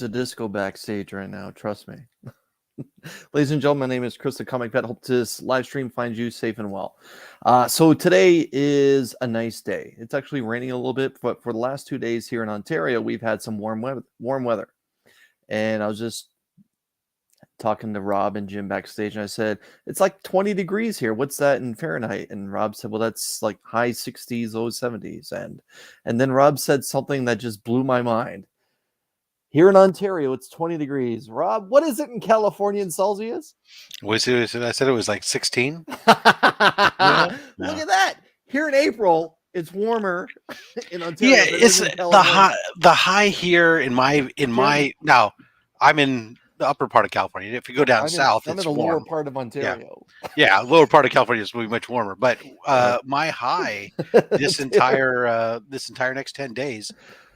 It's a disco backstage right now. Trust me. Ladies and gentlemen, my name is Chris the Comic Vet. Hope this live stream finds you safe and well. So today is a nice day. It's actually raining a little bit, but for the last 2 days here in Ontario, we've had some warm weather. And I was just talking to Rob and Jim backstage, and I said, it's like 20 degrees here. What's that in Fahrenheit? And Rob said, well, that's like high 60s, low 70s. And then Rob said something that just blew my mind. Here in Ontario, it's 20 degrees. Rob, what is it in California in Celsius? I said it was like 16. Look at that. Here in April, it's warmer in Ontario. Yeah, it's the high here in my now. I'm in the upper part of California. If you go down south, I'm it's in the warm. lower part of Ontario. Yeah, lower part of California is much warmer. But my high this entire next 10 days.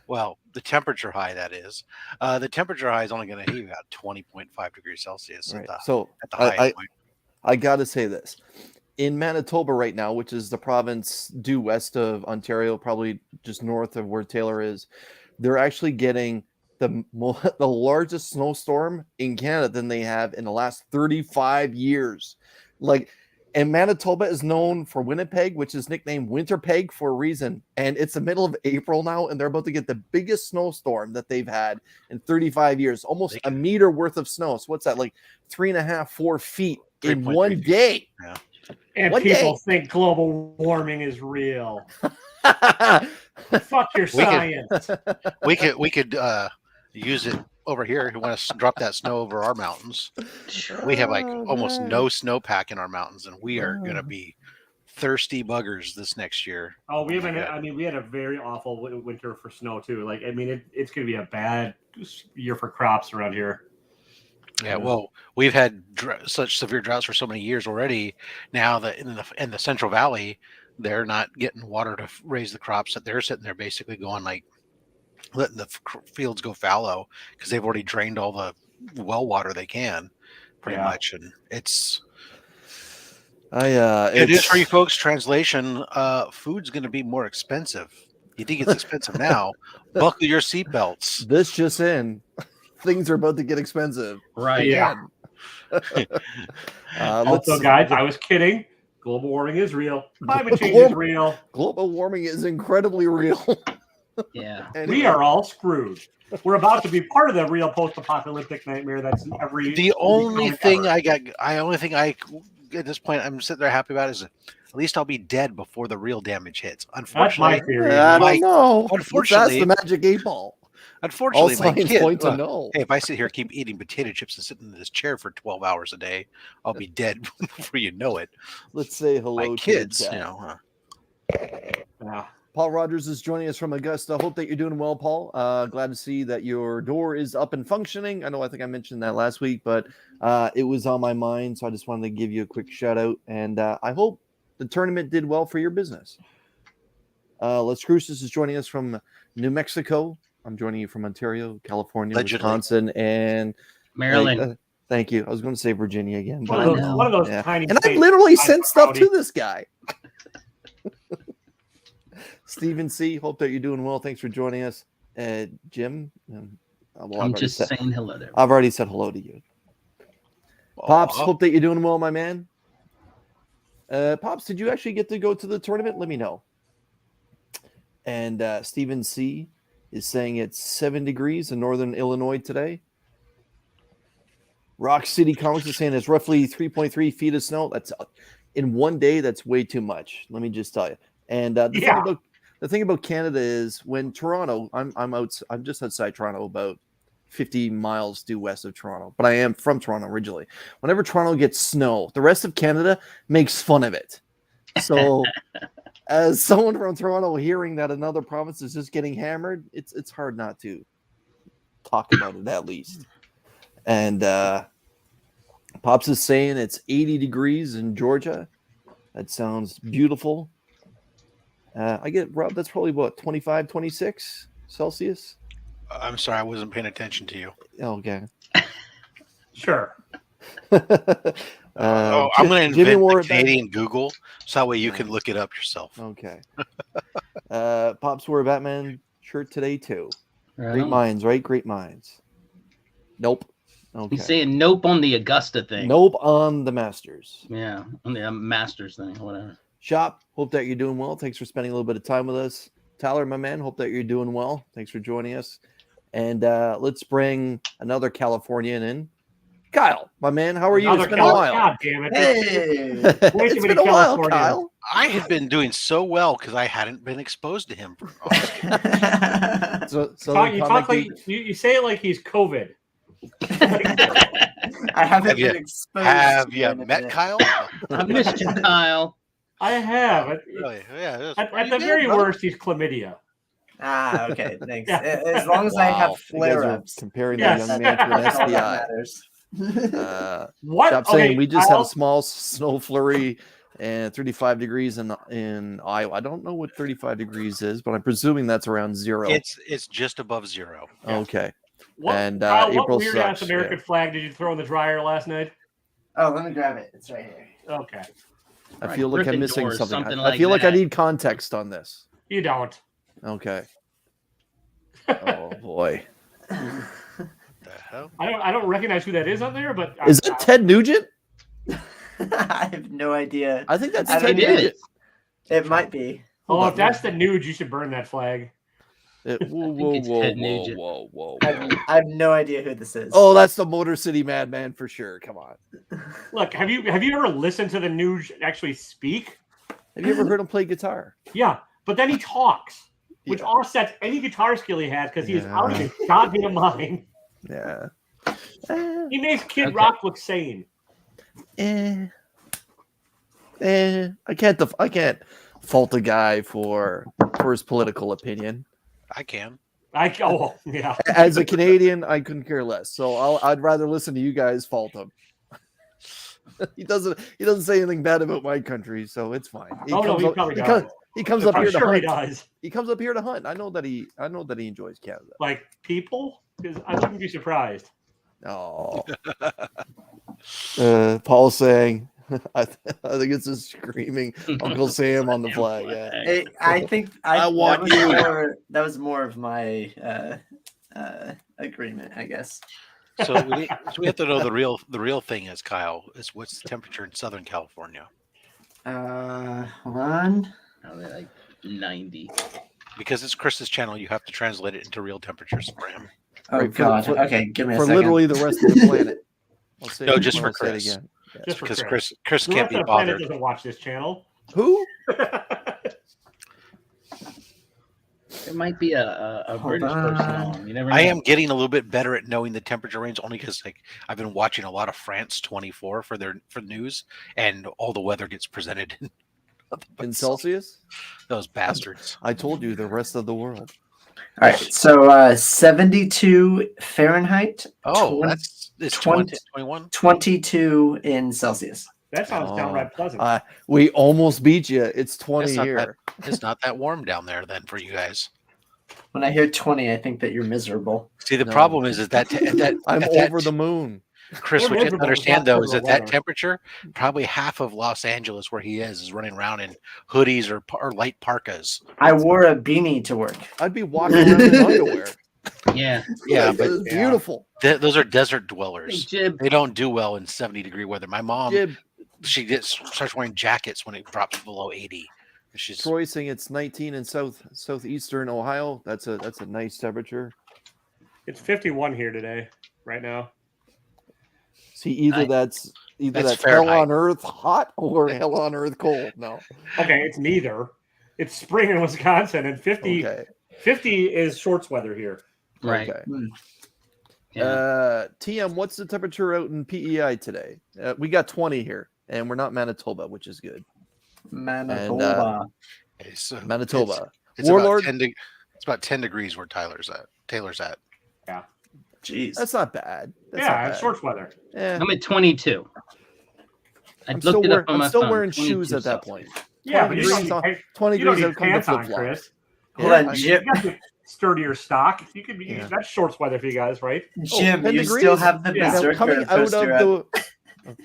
Well, the temperature high, that is. The temperature high is only going to be about 20.5 degrees Celsius right. at the highest point. I got to say this. In Manitoba right now, which is the province due west of Ontario, probably just north of where Taylor is, they're actually getting the largest snowstorm in Canada than they have in the last 35 years. And Manitoba is known for Winnipeg, which is nicknamed Winterpeg for a reason. And it's the middle of April now, and they're about to get the biggest snowstorm that they've had in 35 years, almost a meter worth of snow. So what's that, like 3.5, 4 feet in 1 day? Yeah. And people think global warming is real. Fuck your science. We could use it over here. Who want to drop that snow over our mountains? We have like almost no snowpack in our mountains, and we are going to be thirsty buggers this next year. Oh, we had a very awful winter for snow too. It's going to be a bad year for crops around here. Yeah, well, we've had such severe droughts for so many years already. Now that in the Central Valley, they're not getting water to raise the crops. That they're sitting there basically going like letting the fields go fallow because they've already drained all the well water they can, pretty much. And it is for you folks. Translation: food's going to be more expensive. You think it's expensive now? Buckle your seatbelts. This just in. Things are about to get expensive. Right. Yeah. Also, guys, I was kidding. Global warming is real. Climate change is real. Global warming is incredibly real. Yeah. Anyway. We are all screwed. We're about to be part of the real post-apocalyptic nightmare that's the only thing I at this point I'm sitting there happy about is at least I'll be dead before the real damage hits. Unfortunately, that's my theory. I don't know. Unfortunately, that's the magic 8-ball. Unfortunately, all science point to know. Hey, if I sit here keep eating potato chips and sitting in this chair for 12 hours a day, I'll be dead before you know it. Let's say hello my to kids. Paul Rogers is joining us from Augusta. Hope that you're doing well, Paul. Glad to see that your door is up and functioning. I think I mentioned that last week, but it was on my mind, so I just wanted to give you a quick shout out. And I hope the tournament did well for your business. Les Cruces is joining us from New Mexico. I'm joining you from Ontario, California, Wisconsin, and Maryland. Thank you. I was going to say Virginia again. But one of those tiny and I literally sent stuff to this guy. Stephen C., hope that you're doing well. Thanks for joining us. Jim? I'm just saying hello there. I've already said hello to you. Pops, hope that you're doing well, my man. Pops, did you actually get to go to the tournament? Let me know. And Stephen C. is saying it's 7 degrees in northern Illinois today. Rock City Comics is saying it's roughly 3.3 feet of snow. That's in 1 day. That's way too much. Let me just tell you. And the thing about Canada is when Toronto, I'm just outside Toronto, about 50 miles due west of Toronto, but I am from Toronto originally. Whenever Toronto gets snow, the rest of Canada makes fun of it. So as someone from Toronto hearing that another province is just getting hammered, it's hard not to talk about it at least. And Pops is saying it's 80 degrees in Georgia. That sounds beautiful. I get, Rob, that's probably what, 25, 26 Celsius? I'm sorry, I wasn't paying attention to you. Okay. Sure. I'm going to invent the Canadian Google, so that way you can look it up yourself. Okay. Pops wore a Batman shirt today, too. Right. Great minds, right? Great minds. Nope. Okay. He's saying nope on the Augusta thing. Nope on the Masters. Yeah, on the Masters thing, whatever. Shop, hope that you're doing well. Thanks for spending a little bit of time with us. Tyler, my man, hope that you're doing well. Thanks for joining us. And let's bring another Californian in. Kyle, my man, how are you? It's been a while. God damn it. Hey. It's been a while, Kyle. I had been doing so well because I hadn't been exposed to him. So You talk like you say it like he's COVID. I haven't been exposed. Have you met Kyle? I missed you, Kyle. I have. Really? Yeah. At the very worst, he's chlamydia. Ah, okay, thanks. Yeah. As long as I have You guys are flare-ups. comparing Yes. that young man to an That's all that STI. matters. What? Stop saying we just had Kyle, a small snow flurry and 35 degrees in Iowa. I don't know what 35 degrees is, but I'm presuming that's around zero. It's just above zero. Okay. What, And Kyle, April what weird ass sucks, American flag did you throw in the dryer last night? Oh, let me grab it. It's right here. Okay. I feel like I'm missing Gryffindor, something. something I like feel like I that. need context on this. You don't. Okay. Oh boy. The hell? I don't recognize who that is on there, but Is it Ted Nugent? I have no idea. I think that's I Ted think it Nugent. It might be. Oh, if that's the nude, you should burn that flag. Whoa, it's whoa, Ted whoa, Nugent. whoa, whoa, I whoa. have no idea who this is. Oh, that's the Motor City Madman for sure. Come on. Look, have you ever listened to the nude actually speak? Have you ever heard him play guitar? Yeah, but then he talks, which Yeah. offsets any guitar skill he has because he is Yeah. out of his goddamn mind. Yeah. He makes Kid Okay. Rock look sane. I can't fault a guy for his political opinion. I can. Yeah. As a Canadian, I couldn't care less. So I'd rather listen to you guys fault him. He doesn't say anything bad about my country, so it's fine. He probably does. He comes up I'm here to sure he hunt. does. He comes up here to hunt. I know that he enjoys Canada. Like people, because I wouldn't be surprised. Oh. Paul saying, I think it's a screaming Uncle Sam on the flag. Yeah. I think I want you. That was more of my agreement, I guess. So we have to know the real thing is, Kyle, is what's the temperature in Southern California? Hold on. Probably like 90. Because it's Chris's channel, you have to translate it into real temperatures for him. Oh Right, God. for- Okay, give me a For second. literally the rest of the planet. I'll say No, it just when for I say it Chris. again. Yeah. Just for Because Chris. Chris The can't rest be of the planet bothered. doesn't watch this channel. Who? There might be a Hold British person on. on. You never know. I am getting a little bit better at knowing the temperature range only because like I've been watching a lot of France 24 for news, and all the weather gets presented In Celsius? Those bastards. I told you the rest of the world. All right, so 72 Fahrenheit. Oh, twen- it's 20 21. 22 in Celsius. That sounds downright pleasant. We almost beat you. It's 20 That's not here. It's not that warm down there then for you guys. When I hear 20, I think that you're miserable. See, the No. problem is that I'm at that- over the moon. Chris, We're what you have to miserable, understand it's though not is for that the that weather. temperature, probably half of Los Angeles where he is running around in hoodies or light parkas. I wore a beanie to work. I'd be walking around in underwear. Yeah. Yeah, Like, but it's beautiful. those are desert Hey, dwellers. Jib. They don't do well in 70-degree weather. My mom, Jib, she starts wearing jackets when it drops below 80. She's Troy saying it's 19 in southeastern Ohio. That's a nice temperature. It's 51 here today, right now. See, either Nice. that's hell Fahrenheit. on earth hot or hell on earth cold. No. Okay, it's neither. It's spring in Wisconsin, and 50 Okay. is shorts weather here. Right. Okay. Yeah. TM, what's the temperature out in PEI today? We got 20 here, and we're not Manitoba, which is good. Manitoba. okay, so Manitoba. It's Warlord? it's about 10 degrees where Taylor's at. Jeez. That's not bad. That's Yeah, not it's bad. shorts weather. Eh, I'm at 22. I I'm looked still, it up on my I'm still phone. wearing 22 shoes at that Celsius. point. Yeah, 20 but you don't degrees need, on- 20 you don't degrees need out come the pants on, flip-flops. Chris. Hold Yeah, on, I- Jim. You got the sturdier stock. You could be. Yeah. That's shorts weather for you guys, right? Jim, 10 you degrees? still have the Yeah. berserker Coming out poster up.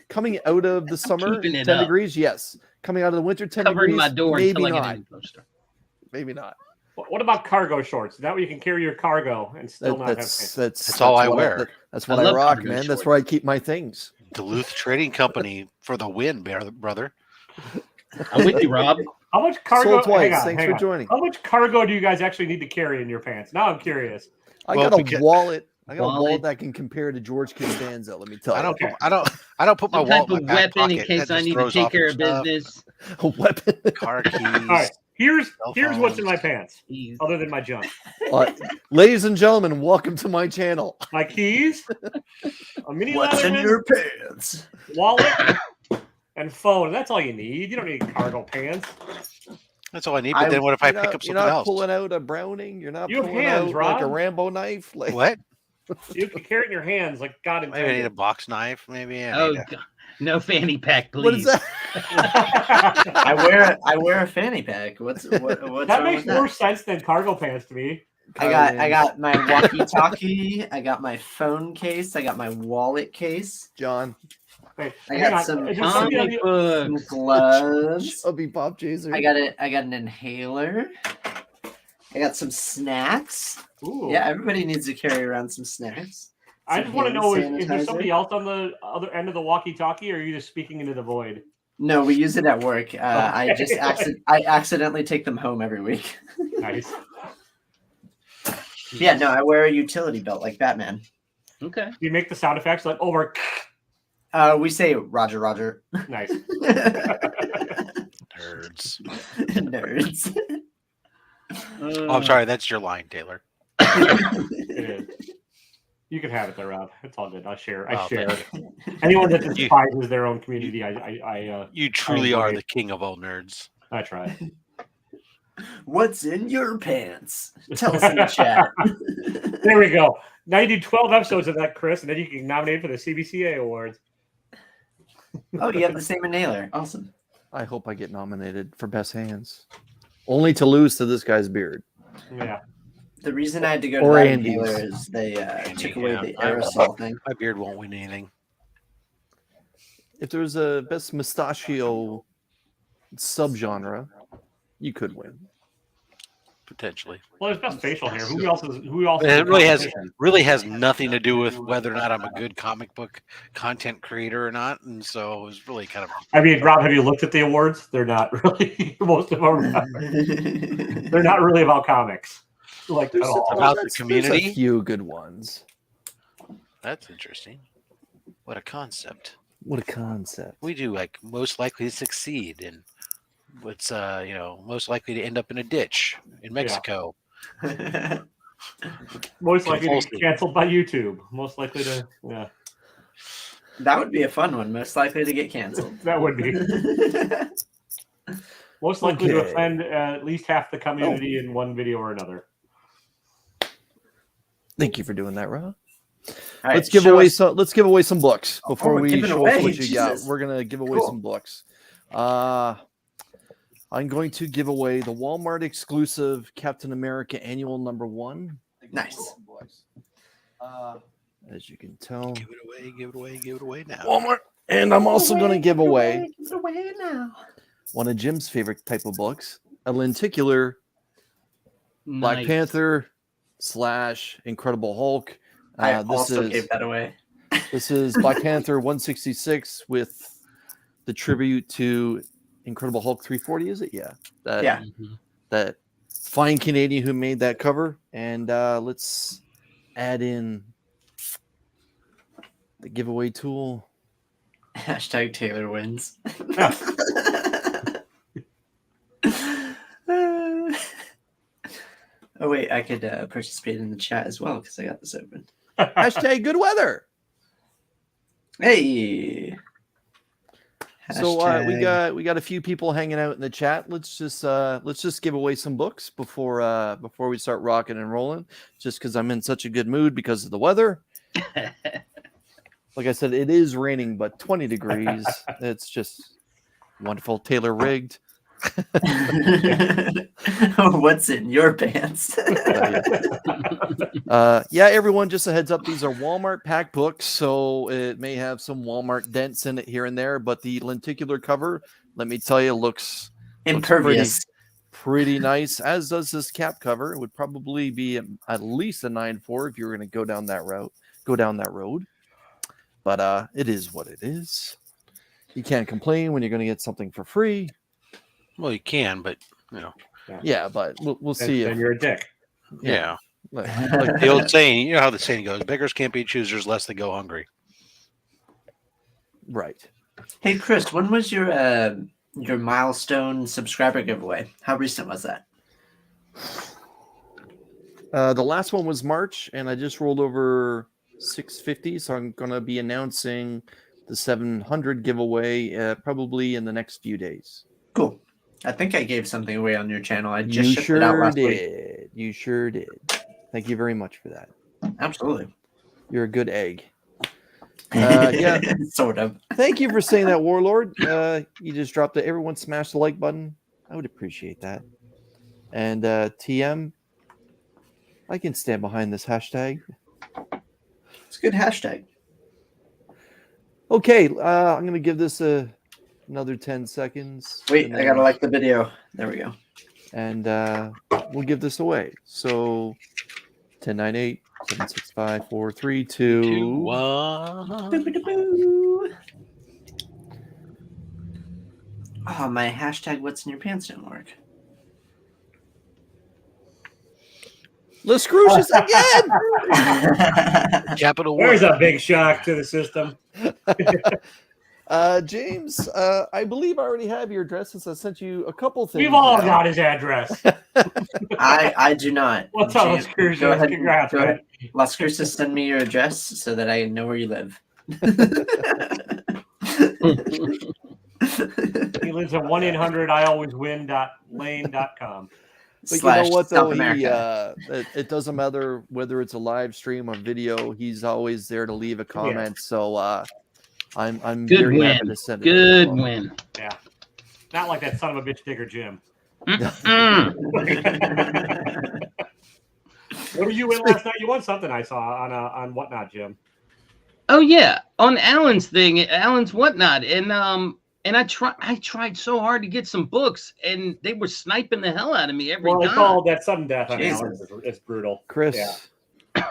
coming out of the summer, keeping 10 it up. degrees, yes. Coming out of the winter, 10 Covering degrees, my door maybe until I get not. any poster. Maybe not. What about cargo shorts? That way you can carry your cargo and still not have pants. That's all I wear. That's what I rock, cargo man. shorts. That's where I keep my things. Duluth Trading Company for the win, brother. I'm with you, Rob. How much cargo? Sold twice. Hang on, Thanks hang for on. joining. How much cargo do you guys actually need to carry in your pants? Now I'm curious. I Well, got a because- wallet. I got a Wallet. wallet that can compare to George Costanza. Let me tell you. I don't put my Some type wallet in of my back weapon in pocket. case That I just need to throws take off care your of stuff. business. A weapon. Car keys. All right, here's Cell what's in my phones. pants, Jeez. other than my junk. Ladies and gentlemen, welcome to my channel. My keys, a mini What's in Leatherman, your pants? wallet, and phone. That's all you need. You don't need cargo pants. That's all I need. But then what if I pick up You're something not else? pulling out a Browning. You're not You have pulling hands, out like a Rob. Rambo knife. Like What? You can carry it in your hands like God Maybe I need a intended. box knife. Maybe. Oh, God. No fanny pack, please. what is that? I wear a fanny pack. What's that wrong makes with more that? sense than cargo pants to me. I got my walkie-talkie. I got my phone case. I got my wallet case. John. Wait, I hang got on. some Is there somebody on Comic the- Some books. gloves. Chubby pop chaser. I got an inhaler. I got some snacks. Ooh. Yeah, everybody needs to carry around some snacks. I Some just want to hand know: is there sanitizer. somebody else on the other end of the walkie-talkie, or are you just speaking into the void? No, we use it at work. I just Okay. I accidentally take them home every week. Nice. Yeah, no, I wear a utility belt like Batman. Okay. Do you make the sound effects like over? We say Roger, Roger. Nice. Nerds. Nerds. Oh, I'm sorry. That's your line, Taylor. It is. You can have it there, Rob. It's all good. I share. Oh, share. thank Anyone that despises their own community, You truly are agree. the king of all nerds. I try. What's in your pants? Tell us in the chat. There we go. Now you do 12 episodes of that, Chris, and then you can nominate for the CBCA awards. Oh, you have the same inhaler. Awesome. I hope I get nominated for best hands. Only to lose to this guy's beard. Yeah. The reason I had to go to Or that Andy's. inhaler is they took away yeah. the aerosol thing. My beard won't win anything. If there's a best mustachio subgenre, you could win. Potentially. Well, there's best facial hair. Who else is? Who else? It is really has nothing to do with whether or not I'm a good comic book content creator or not, and so it was really kind of. I mean, Rob, have you looked at the awards? They're not really. Most of them. They're not really about comics. Like at all. About the There's community? a few good ones. That's interesting. What a concept. What a concept. We do like most likely to succeed, and what's most likely to end up in a ditch in Mexico. Most likely to Compulsive. get canceled by YouTube. Most likely to. Yeah, That would be a fun one. Most likely to get canceled. that would be. Most likely to Okay. offend at least half the community in one video or another. Thank you for doing that, Rob. All right, Let's give show away us- some. Let's give away some books before we're we giving show us away? what you got. Jesus. We're gonna give away Cool. some books. I'm going to give away the Walmart exclusive Captain America Annual #1. Nice. As you can tell, Give it away, give it away, give it away now. Walmart. And I'm also going to give away Give it away now. one of Jim's favorite type of books, a lenticular Black Nice. Panther / Incredible Hulk. I This also is gave that away. This is Black Panther 166 with the tribute to Incredible Hulk 340. Is it? Yeah. Yeah. That fine Canadian who made that cover. And let's add in the giveaway tool. Hashtag Taylor wins. Oh wait, I could participate in the chat as well because I got this open. Hashtag good weather. Hey. So Hashtag- we got a few people hanging out in the chat. Let's just give away some books before we start rocking and rolling. Just because I'm in such a good mood because of the weather. Like I said, it is raining, but 20 degrees. It's just wonderful. Taylor rigged. What's in your pants? Yeah, everyone, just a heads up. These are Walmart pack books, so it may have some Walmart dents in it here and there, but the lenticular cover, let me tell you, looks Impervious. pretty nice, as does this cap cover. It would probably be at least a 9.4 if you were going to go down that road. But it is what it is. You can't complain when you're going to get something for free. Well, you can, but you know. Yeah, but we'll see. Then you're a dick. Yeah. Like The old saying, you know how the saying goes: beggars can't be choosers lest they go hungry. right. Hey, Chris, when was your milestone subscriber giveaway? How recent was that? The last one was March, and I just rolled over 650, so I'm going to be announcing the 700 giveaway probably in the next few days. Cool. I think I gave something away on your channel. I just You shipped it out sure last week. did. You sure did. Thank you very much for that. Absolutely. You're a good egg. Yeah. Sort of. Thank you for saying that, Warlord. You just dropped it. Everyone smash the like button. I would appreciate that. And TM, I can stand behind this hashtag. It's a good hashtag. Okay, I'm going to give this another 10 seconds. Wait, I gotta like the video. There we go. And we'll give this away. So 10, 9, 8, 7, 6, 5, 4, 3, 2, 1. Oh, my hashtag what's in your pants didn't work. Lascrucious again! Capital There's one. a big shock to the system. James, I believe I already have your address since I sent you a couple things. We've all now. got his address. I do not. What's up, James, Las Cruces? go ahead, Congrats, go man. ahead. Las Cruces, send me your address so that I know where you live. He lives at 1-800-IAlwaysWin.lane.com. But you know what, South though? America. It doesn't matter whether it's a live stream or video. He's always there to leave a comment. So I'm Good very happy win. to send it. Good win. Yeah. Not like that son of a bitch digger Jim. Mm-mm. What did you win last night? You won something I saw on Whatnot, Jim. Oh yeah, on Alan's thing, Alan's Whatnot, and I tried so hard to get some books, and they were sniping the hell out of me every Well, it's time. all that sudden death on Jesus. Alan. It's brutal. Chris. Yeah.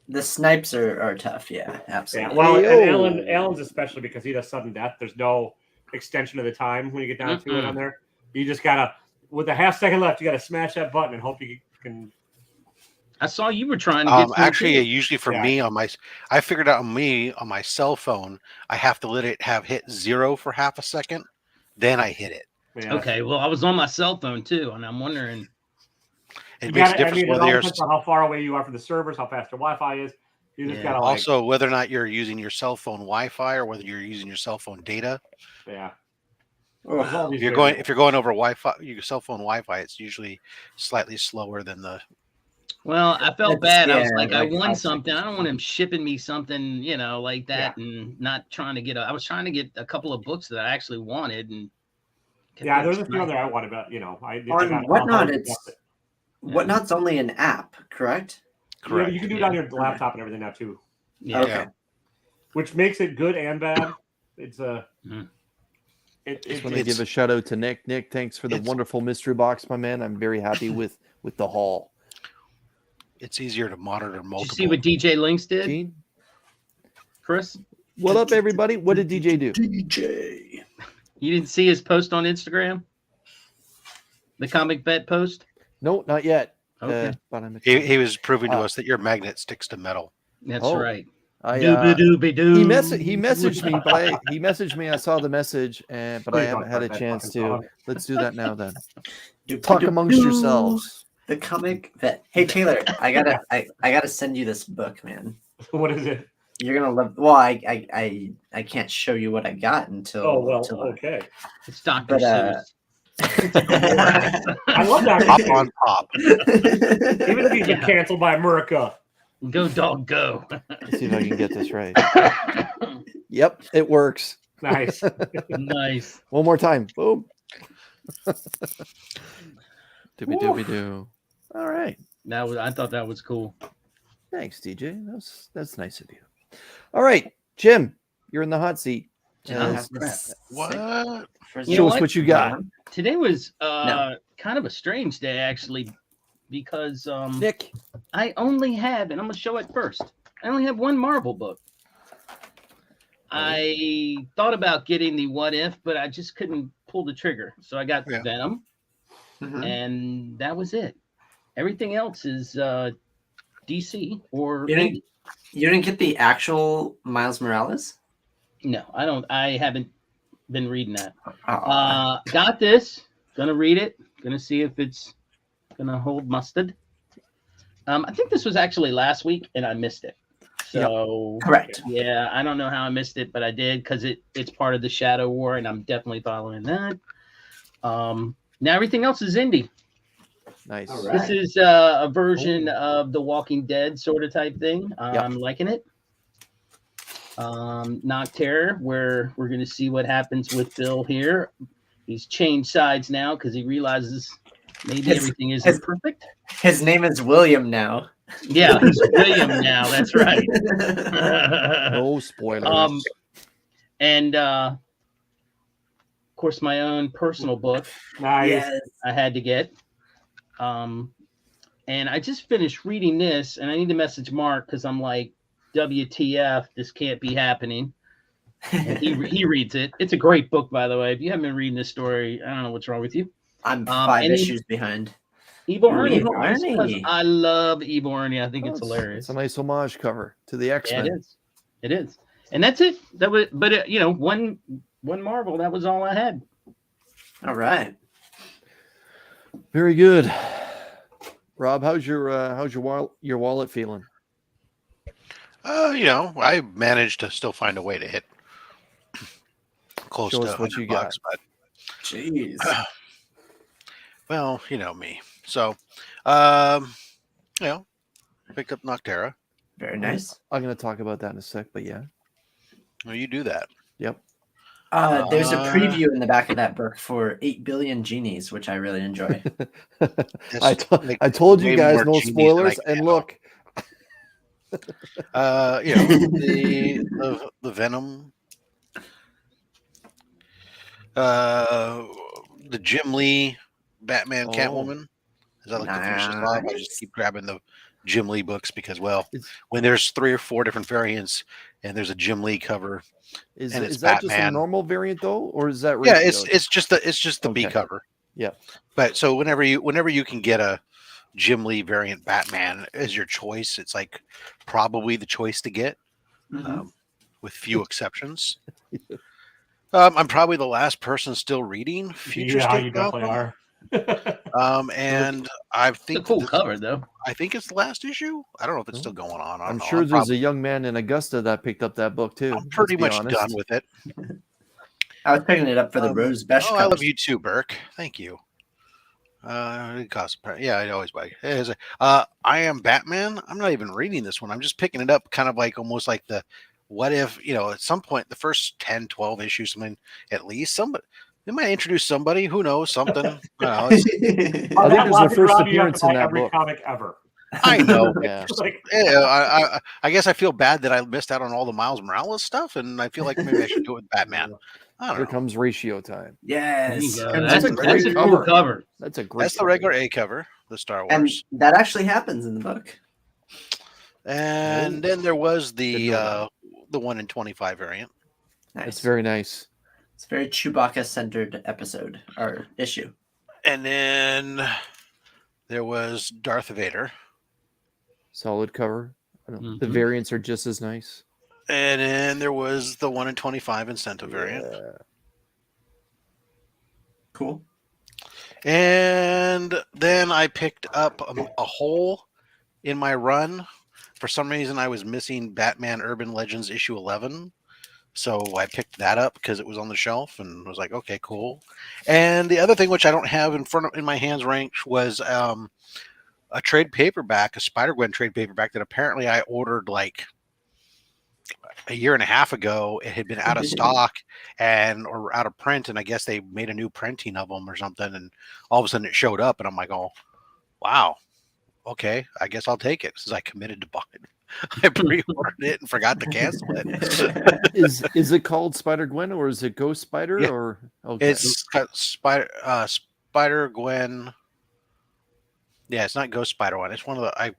The snipes are tough. Yeah, absolutely. Yeah. Well, and Hey-o. Alan's especially because he does sudden death. There's no extension of the time when you get down to it on there. You just gotta, with a half second left, you gotta smash that button and hope you can. I saw you were trying to get some Actually, too. usually for me on I figured out on my cell phone, I have to let it have hit 0 for half a second, then I hit it. Yeah. Okay, well, I was on my cell phone too, and I'm wondering. It makes a difference it whether all you're depends on how far away you are from the servers, how fast your Wi-Fi is. You just gotta also whether or not you're using your cell phone Wi-Fi or whether you're using your cell phone data. yeah. If you're going over Wi-Fi, your cell phone Wi-Fi, it's usually slightly slower than the. Well, I felt It's- bad. I yeah, was like, I like won 5 something. I seconds. don't want him shipping me something, like that, and not trying to get. I was trying to get a couple of books that I actually wanted, and Yeah, there's a few other I wanted, but I On got Whatnot, all- Whatnot's only an app, correct? Correct. You can do it on your laptop and everything now too, yeah. Okay. which makes it good and bad. It's Mhm. Just want to give a shout out to Nick. Nick, thanks for the wonderful mystery box, my man. I'm very happy with the haul. It's easier to monitor Did multiple. you see what DJ Links did, Gene, Chris? what up, everybody? What did DJ do? DJ. You didn't see his post on Instagram? The comic vet post? No, not yet. Okay. But I'm He was proving to us that your magnet sticks to metal. That's Oh. right. He Doobie-doobie-doo. messaged me, but he messaged me. I saw the message, but I Please haven't don't had a start that chance fucking to. song. Let's do that now, then. Doop, Talk doop, amongst doop. yourselves. The comic vet. Hey Taylor, I gotta send you this book, man. What is it? You're gonna love. Well, I can't show you what I got until. Oh well, until- okay. It's Dr. But, Seuss. I love that. Pop on pop. Even if he's been Yeah. canceled by America. Go, dog, go. Let's see if I can get this right. Yep, it works. Nice. Nice. One more time. Boom. Doobie doobie doo. All right. I thought that was cool. Thanks, DJ. That's nice of you. All right, Jim, you're in the hot seat. Did I have Yes. this What? for You Show know us what? what you got. Today was No. kind of a strange day actually, because Nick, I only have, and I'm gonna show it first. I only have one Marvel book. I thought about getting the What If, but I just couldn't pull the trigger. So I got Venom, and that was it. Everything else is DC or you didn't get the actual Miles Morales? No, I don't. I haven't been reading that. Aw. Got this. Gonna read it. Gonna see if it's gonna hold mustard. I think this was actually last week, and I missed it. So correct. Yeah, I don't know how I missed it, but I did because it's part of the Shadow War, and I'm definitely following that. Now everything else is indie. Nice. All right. This is a version of the Walking Dead sort of type thing. I'm liking it. Nocterra, where we're going to see what happens with Bill here. He's changed sides now because he realizes maybe everything isn't perfect. His name is William now. Yeah, he's William now. That's right. No spoilers. And of course, my own personal book. Nice. Yes. I had to get. And I just finished reading this, and I need to message Mark because I'm like, WTF, this can't be happening. And he reads it. It's a great book, by the way. If you haven't been reading this story, I don't know what's wrong with you. I'm 5 issues behind. Evil Ernie. Evil Ernie. Because I love Evil Ernie. I think it's hilarious. It's a nice homage cover to the X-Men. Yeah, it is. And that's it. That was, but one Marvel. That was all I had. All right. Very good. Rob, how's your wallet feeling? I managed to still find a way to hit close Show to us what you $100, but Jeez. well, you know me. So, picked up Nocterra. Very nice. I'm going to talk about that in a sec, but yeah. Well, you do that. Yep. There's a preview in the back of that book for 8 Billion Genies, which I really enjoy. I told you way guys more no genies than I spoilers, can and handle. look. The Venom, the Jim Lee Batman Catwoman. Is that like the finish this off? I just keep grabbing the Jim Lee books because, when there's 3 or 4 different variants and there's a Jim Lee cover, Is and it's that just a Batman. normal variant though, or is that it's just the B cover. Yeah. But so whenever you can get a Jim Lee variant Batman as your choice, it's like probably the choice to get, with few exceptions. I'm probably the last person still reading Future Yeah, State you definitely are. and I think It's a cool cover, though. I think it's the last issue. I don't know if it's still going on. I'm sure there's a young man in Augusta that picked up that book too. I'm pretty much done with it. I was picking it up for the Rose Besh. I love you too, Burke. Thank you. It costs. Yeah, I always buy. I Am Batman. I'm not even reading this one. I'm just picking it up, kind of like almost like the what if, at some point, the first 10, 12 issues, something at least somebody. They might introduce somebody. Who knows? Something. I think it was their first appearance in that every book. comic ever. I know. Yeah. I guess I feel bad that I missed out on all the Miles Morales stuff, and I feel like maybe I should do it with Batman. I don't Here know. comes ratio time. Yes. That's a great cover. That's a great. That's the regular A cover, the Star And Wars. that actually happens in the book. And then there was the 1 in 25 variant. Nice. It's very nice. It's a very Chewbacca-centered episode or issue. And then there was Darth Vader. Solid cover. The variants are just as nice. And then there was the 1 in 25 incentive variant. Cool. And then I picked up a hole in my run. For some reason, I was missing Batman Urban Legends issue 11. So I picked that up because it was on the shelf and was like, okay, cool. And the other thing, which I don't have in my hands ranked, was a trade paperback, a Spider-Gwen trade paperback that apparently I ordered like a year and a half ago. It had been out of stock or out of print, and I guess they made a new printing of them or something. And all of a sudden, it showed up, and I'm like, oh, wow, okay, I guess I'll take it since I committed to buy it. I pre-ordered it and forgot to cancel it. Is it called Spider-Gwen or is it Ghost Spider? Yeah. Or okay. It's got Spider Spider Gwen. Yeah, it's not Ghost Spider one. It's one of the.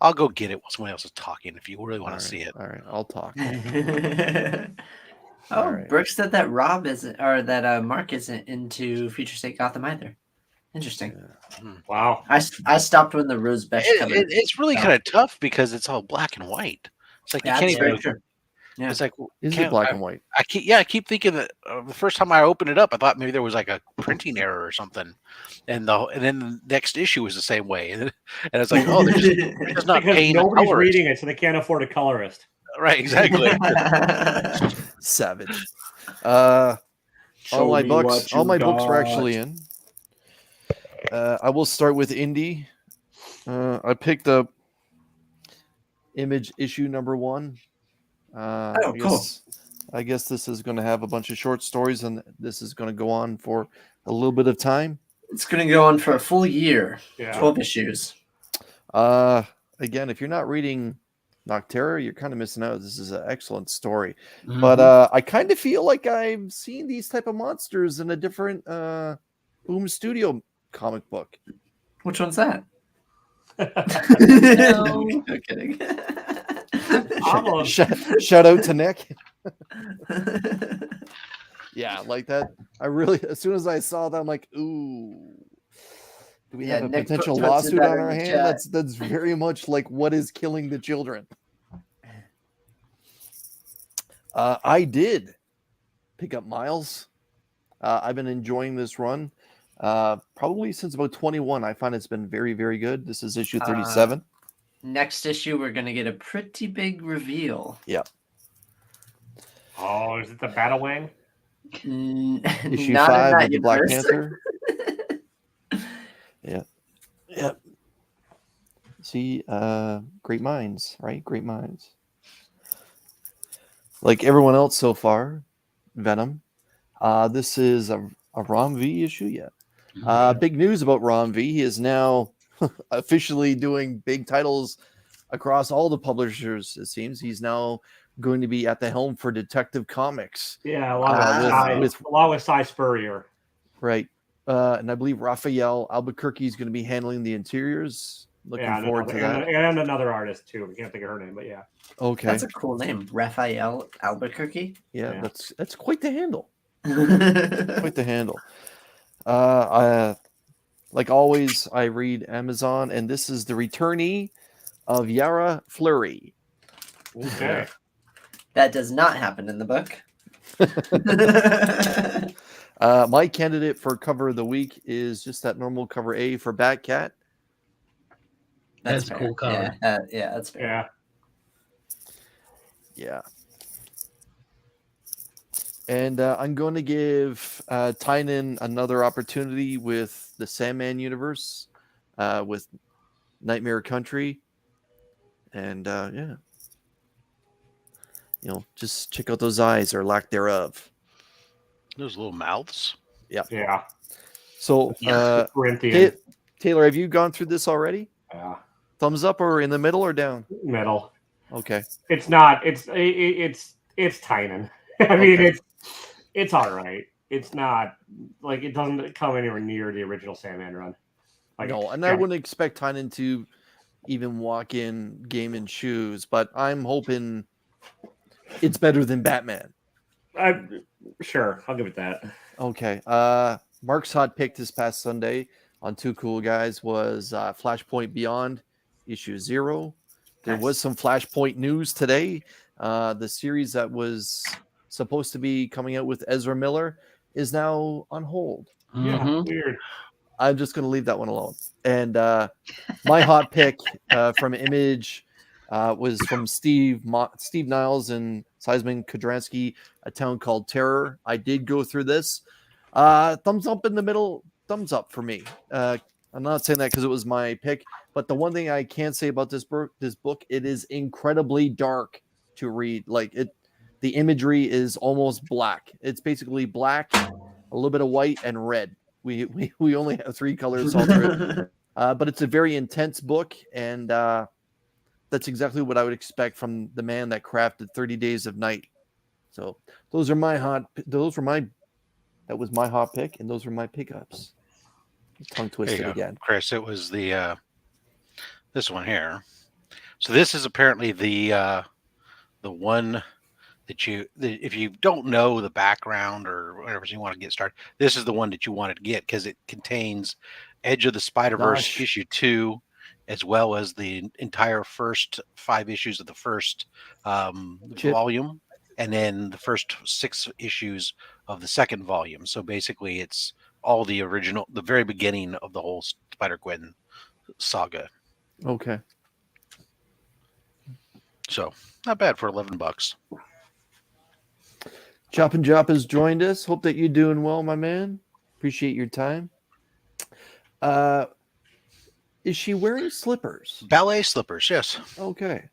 I'll go get it while someone else is talking. If you really want to see it. All right, I'll talk. Oh, right. Brooke said that Rob isn't, or that Mark isn't into Future State Gotham either. Interesting. Wow. I stopped when the Rose Besh cover. It's really kind of tough because it's all black and white. It's like you can't even. True. Yeah. It's like Is it black and white? I keep thinking that the first time I opened it up, I thought maybe there was like a printing error or something, and then the next issue was the same way, and it's like, oh, they're just not Because paying. nobody's reading it, so they can't afford a colorist. Right, exactly. Savage. All my books are actually in. I will start with indie. I picked up Image issue number 1. Cool. I guess this is going to have a bunch of short stories, and this is going to go on for a little bit of time. It's going to go on for a full year. Yeah. 12 issues. Again, if you're not reading Nocterra, you're kind of missing out. This is an excellent story. Mhm. But I kind of feel like I've seen these type of monsters in a different Boom Studio comic book. Which one's that? No. No kidding. Shout out to Nick. Yeah, like that. I really, as soon as I saw that, I'm like, ooh, do we have a Nick potential puts it lawsuit better on our in the hand? chat. That's very much like what is killing the children. I did pick up Miles. I've been enjoying this run probably since about 21. I find it's been very, very good. This is issue 37. Next issue, we're going to get a pretty big reveal. Yeah. Oh, is it the Battle Wing? Issue Not 5 in of the that Black universe. Panther. Yeah. See, great minds, right? Great minds. Like everyone else so far, Venom. This is a Rom V issue, yeah. Big news about Rom V. He is now officially doing big titles across all the publishers, it seems. He's now going to be at the helm for Detective Comics. Yeah, along with Cy Spurrier. Right. And I believe Raphael Albuquerque is going to be handling the interiors. Looking forward to that. And another artist, too. I can't think of her name, but yeah. Okay. That's a cool name. Raphael Albuquerque. Yeah. That's quite the handle. Quite Quite the handle. Like always, I read Amazon, and this is the returnee of Yara Fleury. Okay. That does not happen in the book. My candidate for cover of the week is just that normal cover A for Batcat. That's a cool cover. Yeah, that's fair. Yeah. And I'm going to give Tynan another opportunity with the Sandman universe, with Nightmare Country. And yeah. Just check out those eyes or lack thereof. Those little mouths. Yeah. Yeah. So, Corinthian. Taylor, have you gone through this already? Yeah. Thumbs up or in the middle or down? Middle. Okay. It's not. It's Tynan. I mean, it's all right. It's not like it doesn't come anywhere near the original Sandman run. Like, no, and I wouldn't expect Tynan to even walk in Gaiman's shoes, but I'm hoping it's better than Batman. Sure, I'll give it that. Okay. Mark's hot pick this past Sunday on Two Cool Guys was Flashpoint Beyond issue 0. There was some Flashpoint news today. The series that was supposed to be coming out with Ezra Miller is now on hold. Yeah, weird. I'm just going to leave that one alone. And my hot pick from Image was from Steve Niles and Seisman Kudransky, A Town Called Terror. I did go through this. Thumbs up in the middle. Thumbs up for me. I'm not saying that because it was my pick, but the one thing I can say about this book, it is incredibly dark to read. Like the imagery is almost black. It's basically black, a little bit of white, and red. We only have 3 colors all through. But it's a very intense book, and that's exactly what I would expect from the man that crafted 30 Days of Night. So that was my hot pick, and those were my pickups. tongue twisted again. Chris, it was the this one here. So this is apparently the one that if you don't know the background or whatever you want to get started, this is the one that you wanted to get because it contains Edge of the Spider-Verse issue 2, as well as the entire first 5 issues of the first volume, and then the first 6 issues of the second volume. So basically, it's all the original, the very beginning of the whole Spider-Gwen saga. Okay. So not bad for $11. Chop and Jop has joined us. Hope that you're doing well, my man. Appreciate your time. Is she wearing slippers? Ballet slippers, yes. Okay.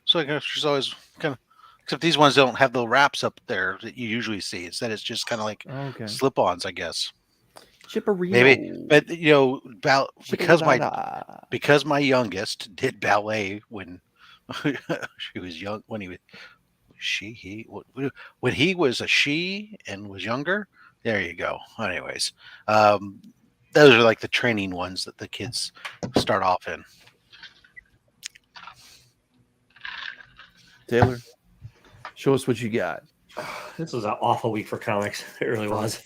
So I guess she's always kind of, except these ones don't have the wraps up there that you usually see. Instead, it's just kind of like slip-ons, I guess. Chipperino. Maybe, but because my youngest did ballet when she was young, when he was a she and was younger. There you go. Anyways, those are like the training ones that the kids start off in. Taylor, show us what you got. This was an awful week for comics. It really was.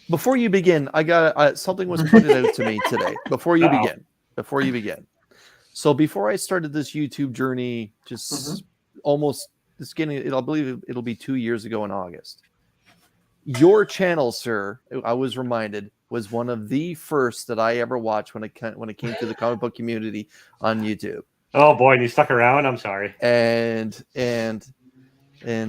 Before you begin, I got something was pointed out to me today. Before you begin. So before I started this YouTube journey, just almost this getting, I believe it'll be 2 years ago in August. Your channel, sir, I was reminded, was one of the first that I ever watched when it came to the comic book community on YouTube. Oh boy, and you stuck around. I'm sorry. And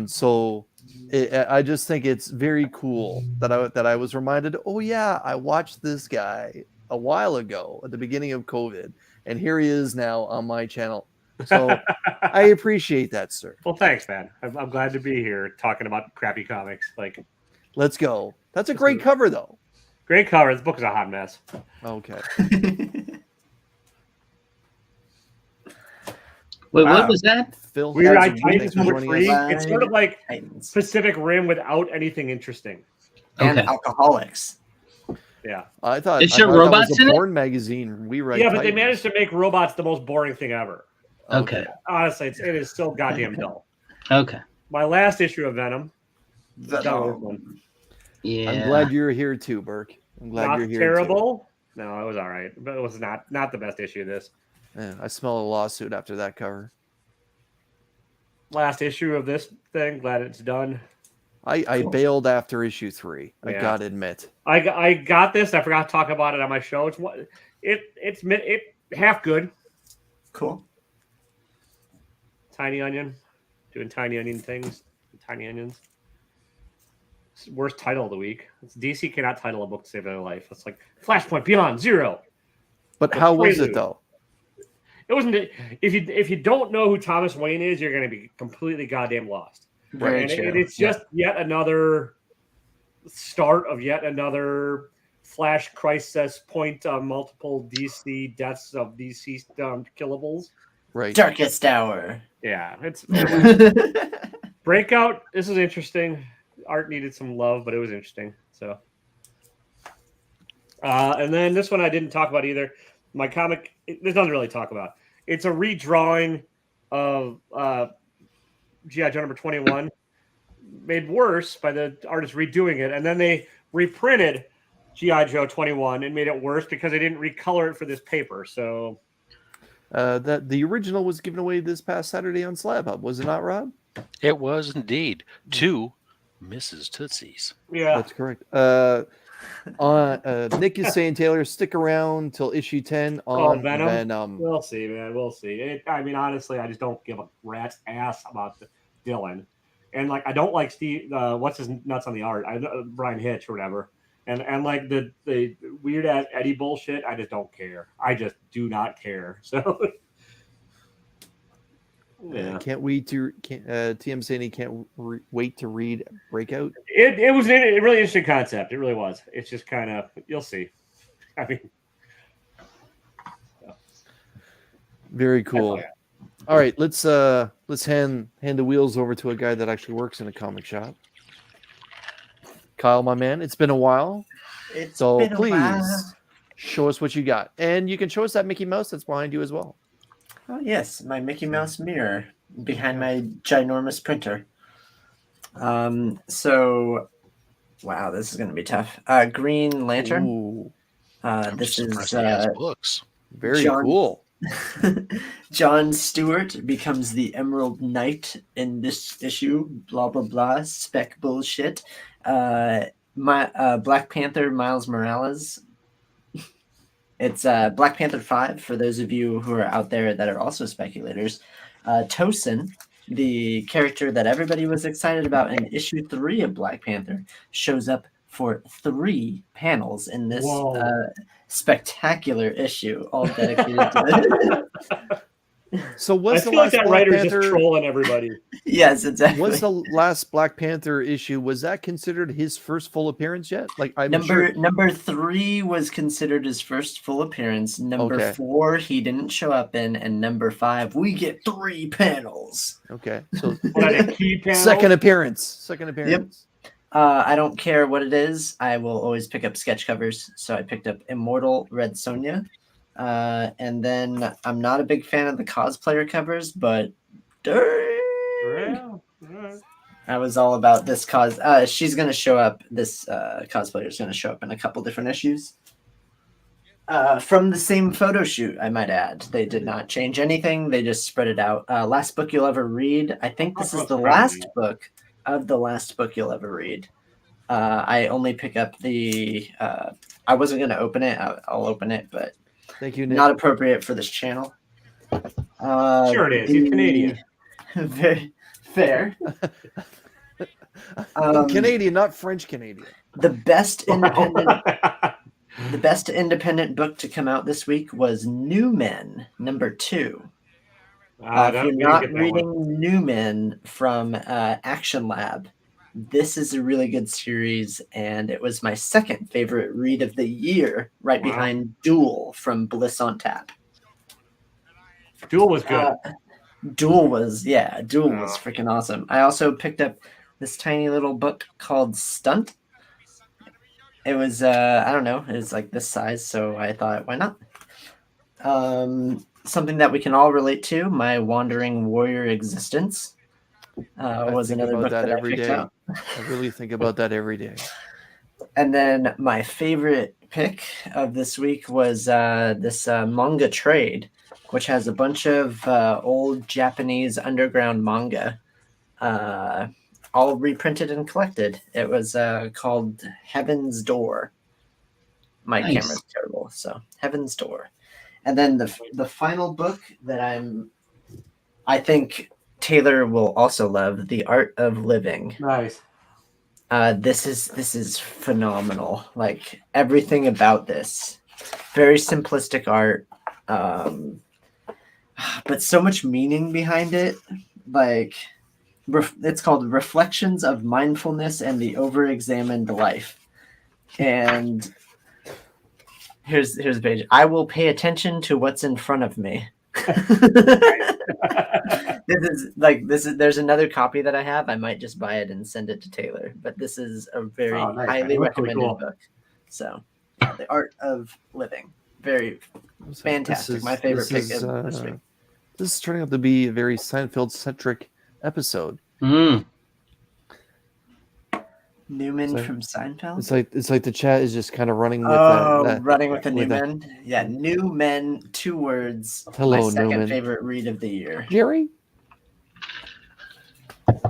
so I just think it's very cool that I was reminded. Oh yeah, I watched this guy a while ago at the beginning of COVID, and here he is now on my channel. So I appreciate that, sir. Well, thanks, man. I'm glad to be here talking about crappy comics. Like, let's go. That's a great cover, though. Great cover. This book is a hot mess. Okay. Wait, what was that? Phil, Weird Eye Titans number 3. It's sort of like Pacific Rim without anything interesting. And alcoholics. Yeah. I thought it showed robots was a porn magazine. We write. Yeah, but they managed to make robots the most boring thing ever. Okay. Honestly, it is so goddamn dull. Okay. My last issue of Venom. Yeah. I'm glad you're here too, Burke. I'm glad you're here. Terrible. Too. No, it was all right, but it was not the best issue of this. Yeah, I smell a lawsuit after that cover. Last issue of this thing. Glad it's done. I bailed after issue 3. I gotta admit. I got this. I forgot to talk about it on my show. It's half good. Cool. Tiny Onion, doing Tiny Onion things. Tiny Onions. Worst title of the week. DC cannot title a book to save their life. It's like Flashpoint Beyond Zero. But how was it though? It wasn't. If you don't know who Thomas Wayne is, you're going to be completely goddamn lost. Very and true. It's just yet another start of yet another Flash Crisis point multiple DC deaths of DC killables. Right. Darkest Hour. Yeah, it's Breakout. This is interesting. Art needed some love, but it was interesting. So, and then this one I didn't talk about either. My comic, there's nothing to really talk about. It's a redrawing of G.I. Joe number 21, made worse by the artist redoing it, and then they reprinted G.I. Joe 21 and made it worse because they didn't recolor it for this paper. So, that the original was given away this past Saturday on Slab Hub, was it not, Rob? It was indeed 2 Mrs. Tootsies. Yeah, that's correct. Nick is saying, Taylor, stick around till issue 10 on Venom. We'll see, man. We'll see. I mean, honestly, I just don't give a rat's ass about Dylan, and like I don't like Steve. What's his nuts on the art? Brian Hitch or whatever. And like the weird ass Eddie bullshit. I just don't care. I just do not care. So. Yeah. Can't wait to TM saying he can't wait to read Breakout. It was a really interesting concept. It really was. It's just kind of, you'll see. I mean, very cool. All right, let's hand the wheels over to a guy that actually works in a comic shop. Kyle, my man, it's been a while. Please show us what you got. And you can show us that Mickey Mouse that's behind you as well. Oh, yes, my Mickey Mouse mirror behind my ginormous printer. So, wow, this is going to be tough. Green Lantern. Ooh, This is he has books. very cool. John Stewart becomes the Emerald Knight in this issue. Blah blah blah. Spec bullshit. Black Panther Miles Morales. It's Black Panther 5 for those of you who are out there that are also speculators. Tosin, the character that everybody was excited about in issue 3 of Black Panther, shows up for 3 panels in this spectacular issue, all dedicated to it. So was I the feel like last that Black writer's Panther, just trolling everybody. Yes, exactly. was the last Black Panther issue, was that considered his first full appearance yet? Like Number 3 was considered his first full appearance. Number 4 he didn't show up in, and number 5 we get 3 panels. Okay, so Key panel? second appearance. Yep. I don't care what it is. I will always pick up sketch covers. So I picked up Immortal Red Sonja. And then I'm not a big fan of the cosplayer covers, but I was all about this she's going to show up. This cosplayer is going to show up in a couple different issues. From the same photo shoot, I might add. They did not change anything. They just spread it out. Last book you'll ever read. I think this is the last book of the last book you'll ever read. I only pick up the... I wasn't going to open it. I'll open it, but thank you, Nick. Not appropriate for this channel. Sure it is. He's Canadian. Very fair. Canadian, not French Canadian. The best independent book to come out this week was New Men #2. If you're not reading New Men from Action Lab, this is a really good series, and it was my second favorite read of the year, right behind Duel from Bliss on Tap. Duel was good. Duel was freaking awesome. I also picked up this tiny little book called Stunt. It was I don't know, it was like this size, so I thought, why not? Something that we can all relate to, My Wandering Warrior Existence. Was another book that I picked out. I really think about that every day. And then my favorite pick of this week was this manga trade, which has a bunch of old Japanese underground manga, all reprinted and collected. It was called Heaven's Door. My camera's terrible, so Heaven's Door. And then the final book that I think Taylor will also love, The Art of Living. Nice. This is phenomenal. Like everything about this, very simplistic art, but so much meaning behind it. Like it's called Reflections of Mindfulness and the Overexamined Life. And here's the page. I will pay attention to what's in front of me. There's another copy that I have. I might just buy it and send it to Taylor, but this is a very highly recommended book. So The Art of Living, very fantastic. My favorite pick of this week. This is turning out to be a very Seinfeld centric episode. Newman from Seinfeld. It's like the chat is just kind of running with running with the New Men. Yeah, New Men, 2 words. Hello, my second Newman. favorite read of the year. Jerry.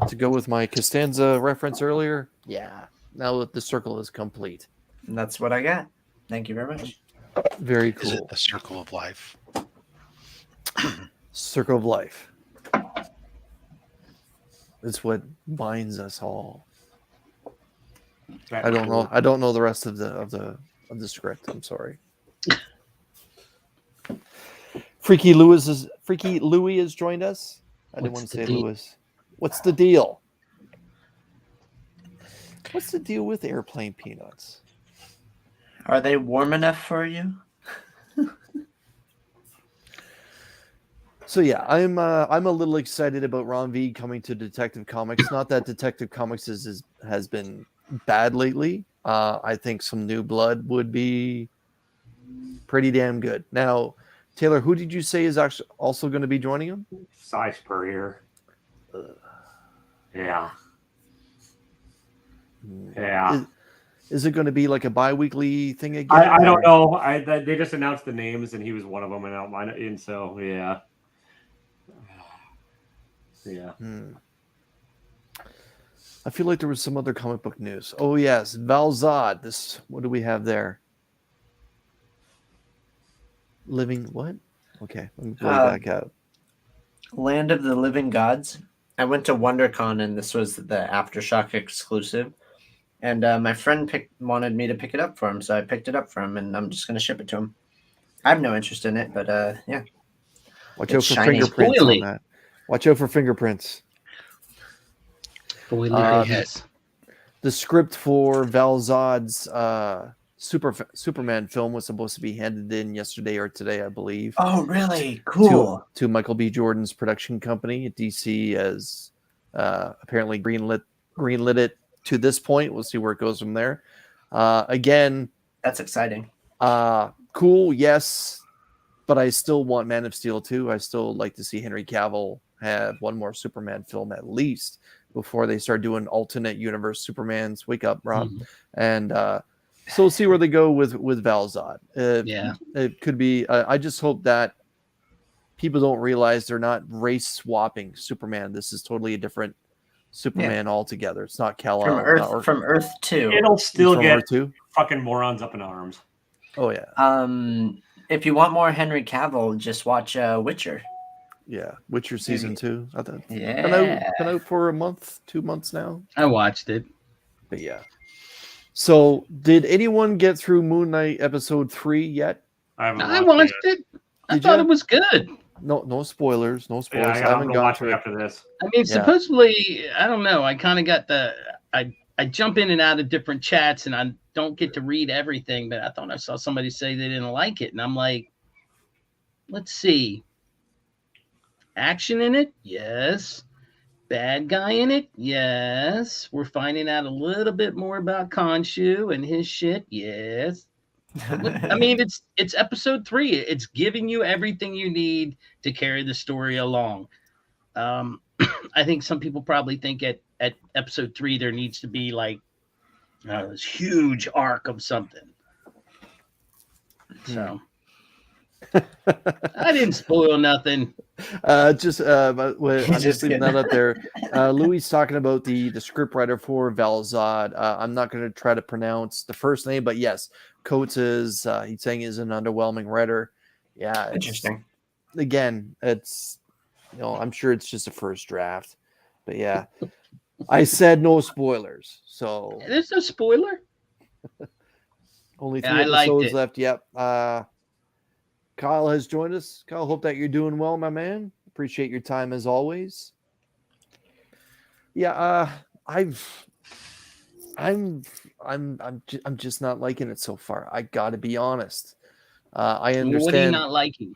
To go with my Costanza reference earlier, now that the circle is complete. And that's what I got. Thank you very much. Very cool. Is it the circle of life? Circle of life. It's what binds us all. I don't know. I don't know the rest of the script. I'm sorry. Freaky Louie has joined us. I didn't want to say Lewis. What's the deal? What's the deal with airplane peanuts? Are they warm enough for you? So yeah, I'm a little excited about Ron V coming to Detective Comics. Not that Detective Comics has been bad lately. I think some new blood would be pretty damn good. Now, Taylor, who did you say is actually also going to be joining him? Cy Spurrier. Yeah. Yeah. Is it going to be like a bi-weekly thing again? I don't know. They just announced the names, and he was one of them, and I don't mind it. And so, yeah. Yeah. I feel like there was some other comic book news. Oh, yes. Val Zod. What do we have there? Living what? Okay, let me go back out. Land of the Living Gods. I went to WonderCon, and this was the Aftershock exclusive. And my friend wanted me to pick it up for him, so I picked it up for him, and I'm just going to ship it to him. I have no interest in it, but yeah. Watch out for fingerprints on that. Watch out for fingerprints. Yes. The script for Val Zod's Superman film was supposed to be handed in yesterday or today, I believe. Oh, really? Cool. To Michael B. Jordan's production company. DC has apparently greenlit it to this point. We'll see where it goes from there. Again, that's exciting. Cool, yes, but I still want Man of Steel 2. I still like to see Henry Cavill have one more Superman film at least before they start doing alternate universe Supermans. Wake up, Rob. And so we'll see where they go with Val Zod. It could be. I just hope that people don't realize they're not race swapping Superman. This is totally a different Superman altogether. It's not Kal-El. From Earth 2. It'll still get fucking morons up in arms. Oh, yeah. If you want more Henry Cavill, just watch Witcher. Yeah, Witcher season 2. I thought, yeah. Been out for a month, 2 months now. I watched it. But yeah. So, did anyone get through Moon Knight episode 3 yet? I watched it. I thought it was good. No spoilers. No spoilers. Yeah, I haven't gone through after this. I mean, supposedly, I don't know. I kind of got I jump in and out of different chats, and I don't get to read everything. But I thought I saw somebody say they didn't like it, and I'm like, let's see. Action in it? Yes. Bad guy in it? Yes. We're finding out a little bit more about Khonshu and his shit? Yes. I mean, it's episode 3. It's giving you everything you need to carry the story along. I think some people probably think at episode 3 there needs to be like this huge arc of something. So I didn't spoil nothing. I'm just leaving that up there. Louis talking about the scriptwriter for Val Zod. I'm not going to try to pronounce the first name, but yes, Coates is he's saying is an underwhelming writer. Yeah, interesting. Again, it's I'm sure it's just a first draft, but yeah, I said no spoilers, so there's no spoiler. Only 3 episodes left. Yep. Kyle has joined us. Kyle, hope that you're doing well, my man. Appreciate your time as always. Yeah, I'm just not liking it so far. I got to be honest. I understand. What are you not liking?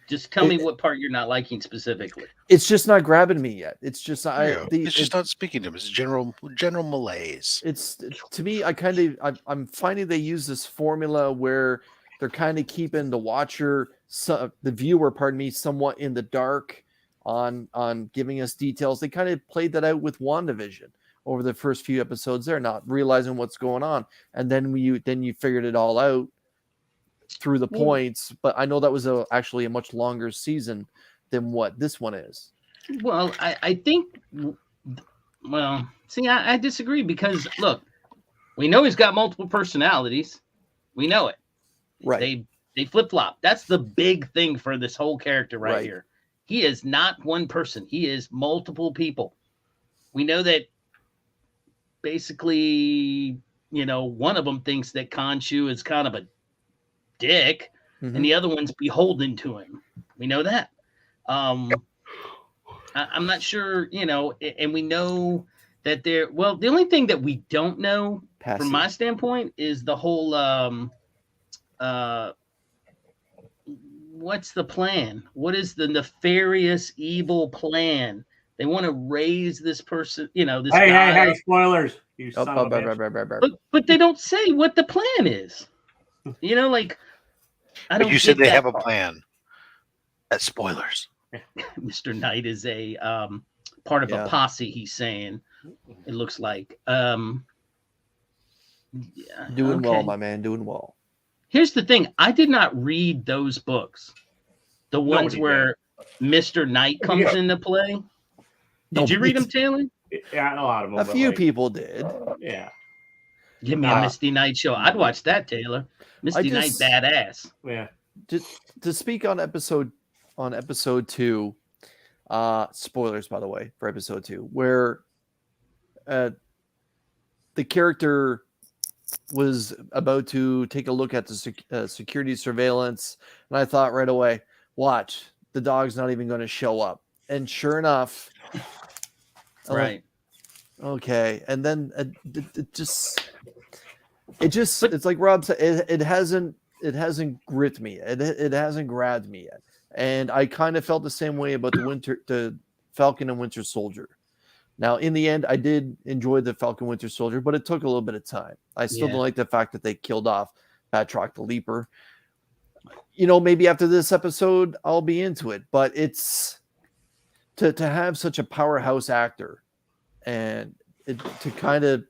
Just tell me what part you're not liking specifically. It's just not grabbing me yet. It's just it's just not speaking to him. It's general malaise. It's to me. I'm finding they use this formula where they're kind of keeping the watcher, the viewer, somewhat in the dark on giving us details. They kind of played that out with WandaVision over the first few episodes. They're not realizing what's going on, and then you figured it all out through the points. But I know that was actually a much longer season than what this one is. Well, I think. Well, see, I disagree because look, we know he's got multiple personalities. We know it. Right. They flip-flop. That's the big thing for this whole character right here. He is not one person. He is multiple people. We know that basically, one of them thinks that Khonshu is kind of a dick, and the other one's beholden to him. We know that. I'm not sure, and we know that the only thing that we don't know from my standpoint is the whole what's the plan? What is the nefarious evil plan? They want to raise this person, this guy. Hey, spoilers. You son of a bitch. But they don't say what the plan is. But you said they have a plan. That's spoilers. Mr. Knight is a part of a posse. He's saying it looks like doing well, my man, doing well. Here's the thing: I did not read those books, the ones where Mr. Knight comes into play. Did you read them, Taylor? Yeah, a lot of them. A few people did. Yeah. Give me a Misty Knight show. I'd watch that, Taylor. Misty Knight, badass. Yeah. To speak on episode 2, spoilers by the way for episode 2, where the character was about to take a look at the security surveillance, and I thought right away, watch, the dog's not even going to show up, and sure enough, right. Okay, and then it's like Rob said, it hasn't gripped me. It hasn't grabbed me yet. And I kind of felt the same way about the Falcon and Winter Soldier. Now, in the end, I did enjoy the Falcon Winter Soldier, but it took a little bit of time. I still don't like the fact that they killed off Batroc the Leaper. Maybe after this episode, I'll be into it. But it's to have such a powerhouse actor and to kind of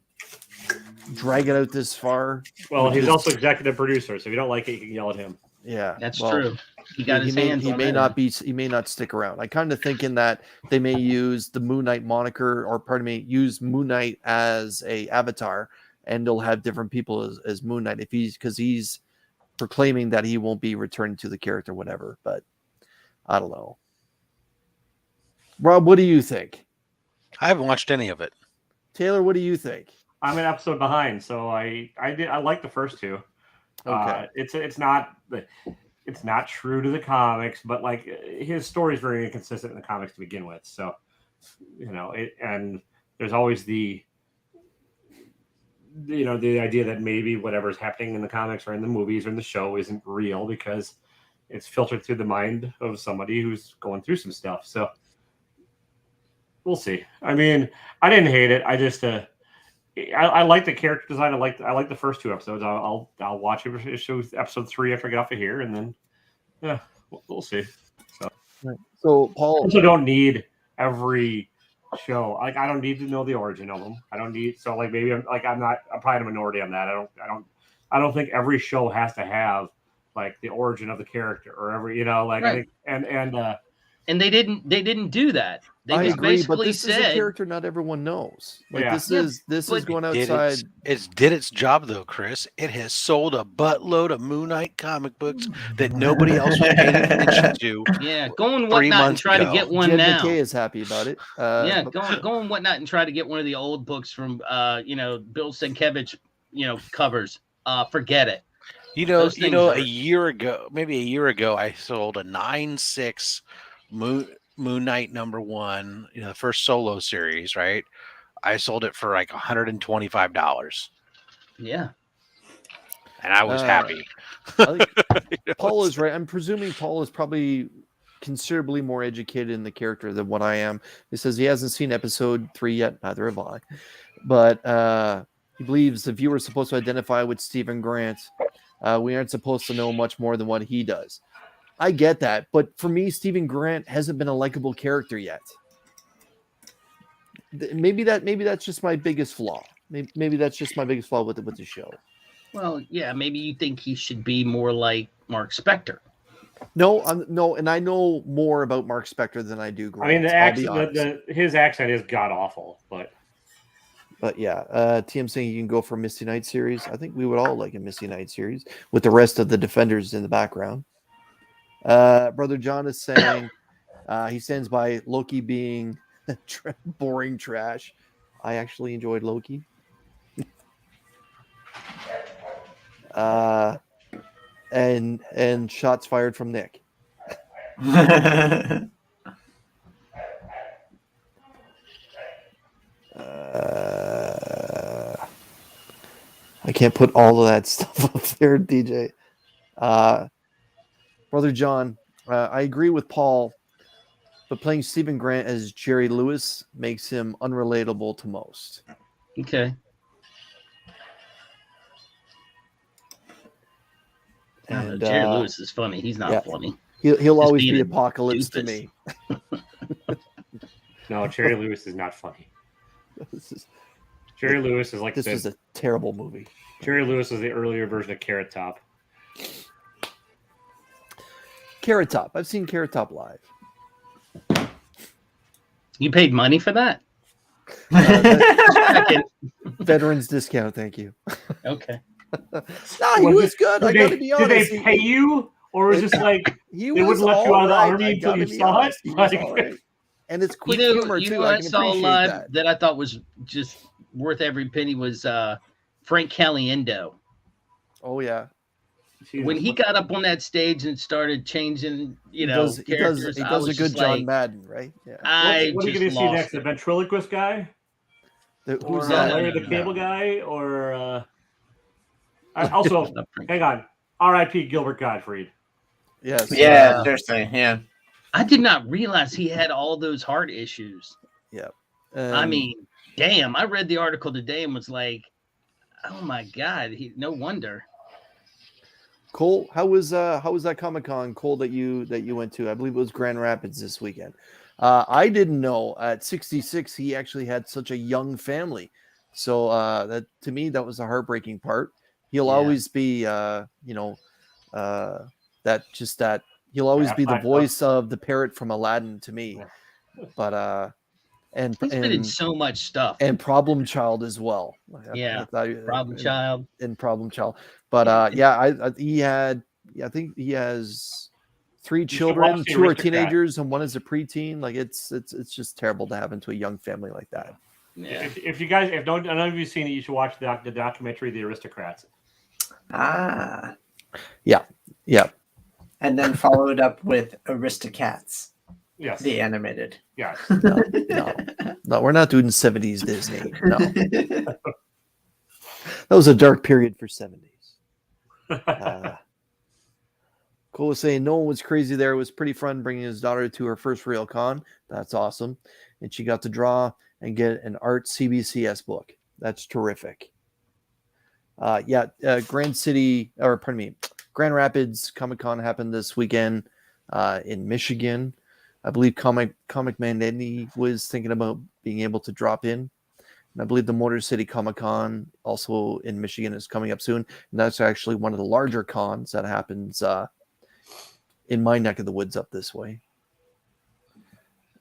drag it out this far. Well, he's also executive producer, so if you don't like it, you can yell at him. Yeah, that's true. He got his hands. He may not stick around. I kind of thinking that they may use the Moon Knight moniker, or pardon me, use Moon Knight as a avatar, and they'll have different people as Moon Knight because he's proclaiming that he won't be returning to the character, whatever. But I don't know. Rob, what do you think? I haven't watched any of it. Taylor, what do you think? I'm an episode behind, so I like the first 2. Okay. It's not true to the comics, but like his story is very inconsistent in the comics to begin with. So, and there's always the idea that maybe whatever's happening in the comics or in the movies or in the show isn't real because it's filtered through the mind of somebody who's going through some stuff. So we'll see. I mean, I didn't hate it. I just I like the character design. I like the first 2 episodes. I'll watch episode 3 after I get off of here, and then we'll see. So Paul, I also don't need every show. Like I don't need to know the origin of them. I don't need maybe I'm probably a minority on that. I don't think every show has to have like the origin of the character or every right. I think and they didn't do that. They I just agree, basically but this said, is a character not everyone knows. This is going outside. It did its job though, Chris. It has sold a buttload of Moon Knight comic books that nobody else was paying attention to. Yeah, go and whatnot and try to get one Jed now. McKay is happy about it. Go and whatnot and try to get one of the old books from Bill Sienkiewicz, covers. Forget it. A year ago, I sold a 9/6 Moon Knight #1, the first solo series, right? I sold it for like $125. Yeah. And I was happy. Paul is right. I'm presuming Paul is probably considerably more educated in the character than what I am. He says he hasn't seen episode 3 yet, neither have I. But he believes the viewer is supposed to identify with Stephen Grant. We aren't supposed to know much more than what he does. I get that, but for me, Stephen Grant hasn't been a likable character yet. Maybe that's just my biggest flaw. Maybe that's just my biggest flaw with the show. Well, yeah, maybe you think he should be more like Mark Spector. No, and I know more about Mark Spector than I do Grant. I mean, the accent, his accent is god awful, but yeah, TM saying you can go for a Misty Knight series. I think we would all like a Misty Knight series with the rest of the Defenders in the background. Brother John is saying he stands by Loki being boring trash. I actually enjoyed Loki. And shots fired from Nick. I can't put all of that stuff up there, DJ. Brother John, I agree with Paul, but playing Stephen Grant as Jerry Lewis makes him unrelatable to most. Okay. And Jerry Lewis is funny. He's not funny. He'll always be Apocalypse to me. No, Jerry Lewis is not funny. Jerry Lewis is like this is a terrible movie. Jerry Lewis is the earlier version of Carrot Top. Carrot Top. I've seen Carrot Top live. You paid money for that? Veterans discount, thank you. Okay. No, he was good. I gotta be honest. Did they pay you, or was this like they wouldn't let you out of the army until you saw it? Like, and it's quick humor too. I saw live that I thought was just worth every penny was Frank Caliendo. Oh yeah. When he got up on that stage and started changing, characters, he does a good John Madden, right? Yeah. What are you going to see next? The ventriloquist guy? Who's that? Larry the Cable Guy? Or also, hang on, R.I.P. Gilbert Gottfried. Yes. Yeah, seriously. Yeah. I did not realize he had all those heart issues. Yeah. I mean, damn! I read the article today and was like, "Oh my god!" No wonder. Cole, how was that Comic-Con, Cole, that you went to? I believe it was Grand Rapids this weekend. I didn't know at 66 he actually had such a young family. So that to me that was the heartbreaking part. He'll always be he'll always be the voice of the parrot from Aladdin to me. But he's been in so much stuff. And Problem Child as well. Problem Child. But I think he has 3 children, 2 are teenagers and 1 is a preteen. Like it's just terrible to have into a young family like that. Yeah. If you guys, if none of you seen it, you should watch the documentary, The Aristocrats. Ah. Yeah. And then followed up with Aristocats. Yes. The animated. Yes. No, we're not doing 70s Disney. No. That was a dark period for 70s. Cole was saying no one was crazy there. It was pretty fun bringing his daughter to her first real con. That's awesome. And she got to draw and get an art CBCS book. That's terrific. Grand Rapids Comic-Con happened this weekend in Michigan. I believe Comic Man Eddie was thinking about being able to drop in. And I believe the Motor City Comic-Con also in Michigan is coming up soon. And that's actually one of the larger cons that happens in my neck of the woods up this way.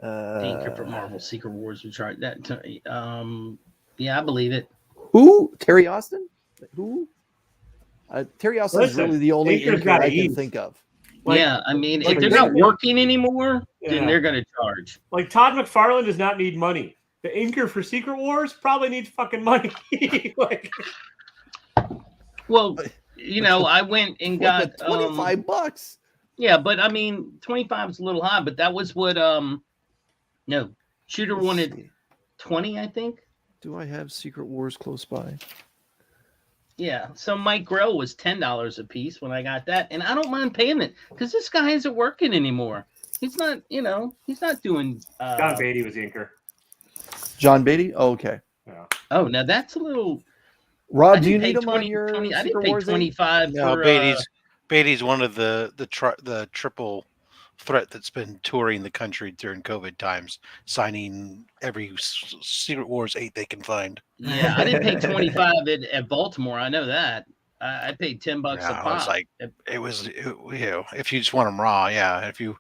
Anchor for Marvel Secret Wars will try that. I believe it. Who? Terry Austin? Who? Terry Austin is really the only anchor I can think of. I mean, if they're not working anymore, then they're going to charge. Like Todd McFarlane does not need money. The inker for Secret Wars probably needs fucking money. Well, I went and got $25. Yeah, but I mean, 25 is a little high, but that was what Shooter wanted 20, I think. Do I have Secret Wars close by? Yeah, so Mike Grell was $10 a piece when I got that, and I don't mind paying it because this guy isn't working anymore. He's not, he's not doing. John Beatty was the inker. John Beatty? Oh, okay. Yeah. Oh, now that's a little. Rod, do you need him on your? I didn't pay 25. No, Beatty's one of the triple threat that's been touring the country during COVID times, signing every Secret Wars 8 they can find. Yeah, I didn't pay 25 at Baltimore. I know that. I paid $10 a pop. If you just want them raw, if you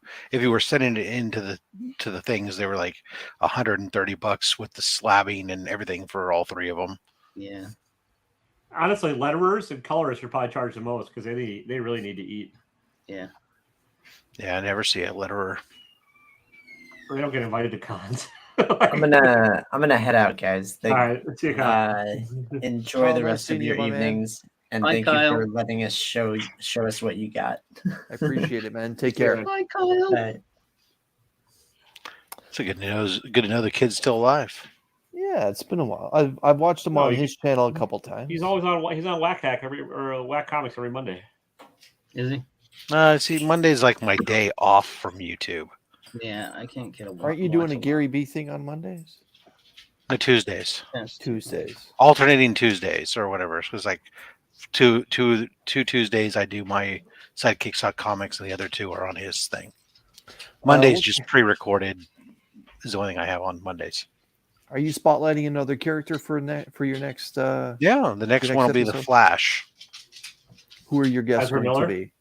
were sending it into the things, they were like $130 with the slabbing and everything for all 3 of them. Yeah. Honestly, letterers and colorists should probably charge the most because they really need to eat. Yeah. Yeah, I never see a letterer. Or they don't get invited to cons. I'm gonna head out, guys. All right, let's see. Enjoy the rest of your evenings, and thank you for letting us show us what you got. I appreciate it, man. Take care. Bye, Kyle. Bye. It's good to know the kid's still alive. Yeah, it's been a while. I've watched him on his channel a couple times. He's always on. He's on Whack Hack Whack Comics every Monday. Is he? See, Monday's like my day off from YouTube. Yeah, I can't get a. Aren't you doing a Gary B thing on Mondays? No, Tuesdays. Yes. Tuesdays. Alternating Tuesdays or whatever. So it's like two Tuesdays I do my Sidekicks Comics, and the other two are on his thing. Monday's just pre-recorded. Is the only thing I have on Mondays. Are you spotlighting another character for your next? Yeah, the next one will be the Flash. Who are your guests going to be?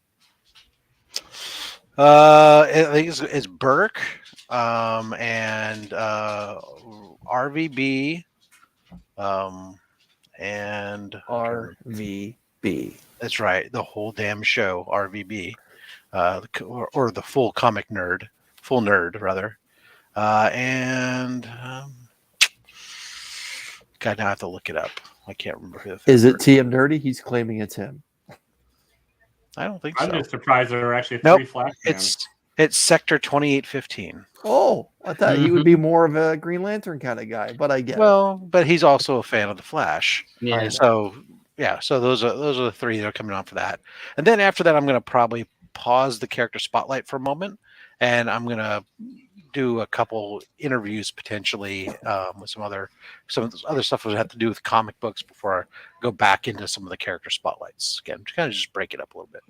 I think it's Burke, and RVB, and RVB. That's right, the whole damn show, RVB, or the full comic nerd, full nerd rather, and God, now I have to look it up. I can't remember who the Is it TM Nerdy? He's claiming it's him. I don't think so. I'm just surprised there are actually three Flash fans. It's Sector 2815. Oh, I thought he would be more of a Green Lantern kind of guy, but I get it. But he's also a fan of the Flash. Yeah. So those are the three that are coming on for that. And then after that, I'm going to probably pause the character spotlight for a moment, and I'm going to do a couple interviews potentially with some other stuff that would have to do with comic books before I go back into some of the character spotlights again, to kind of just break it up a little bit.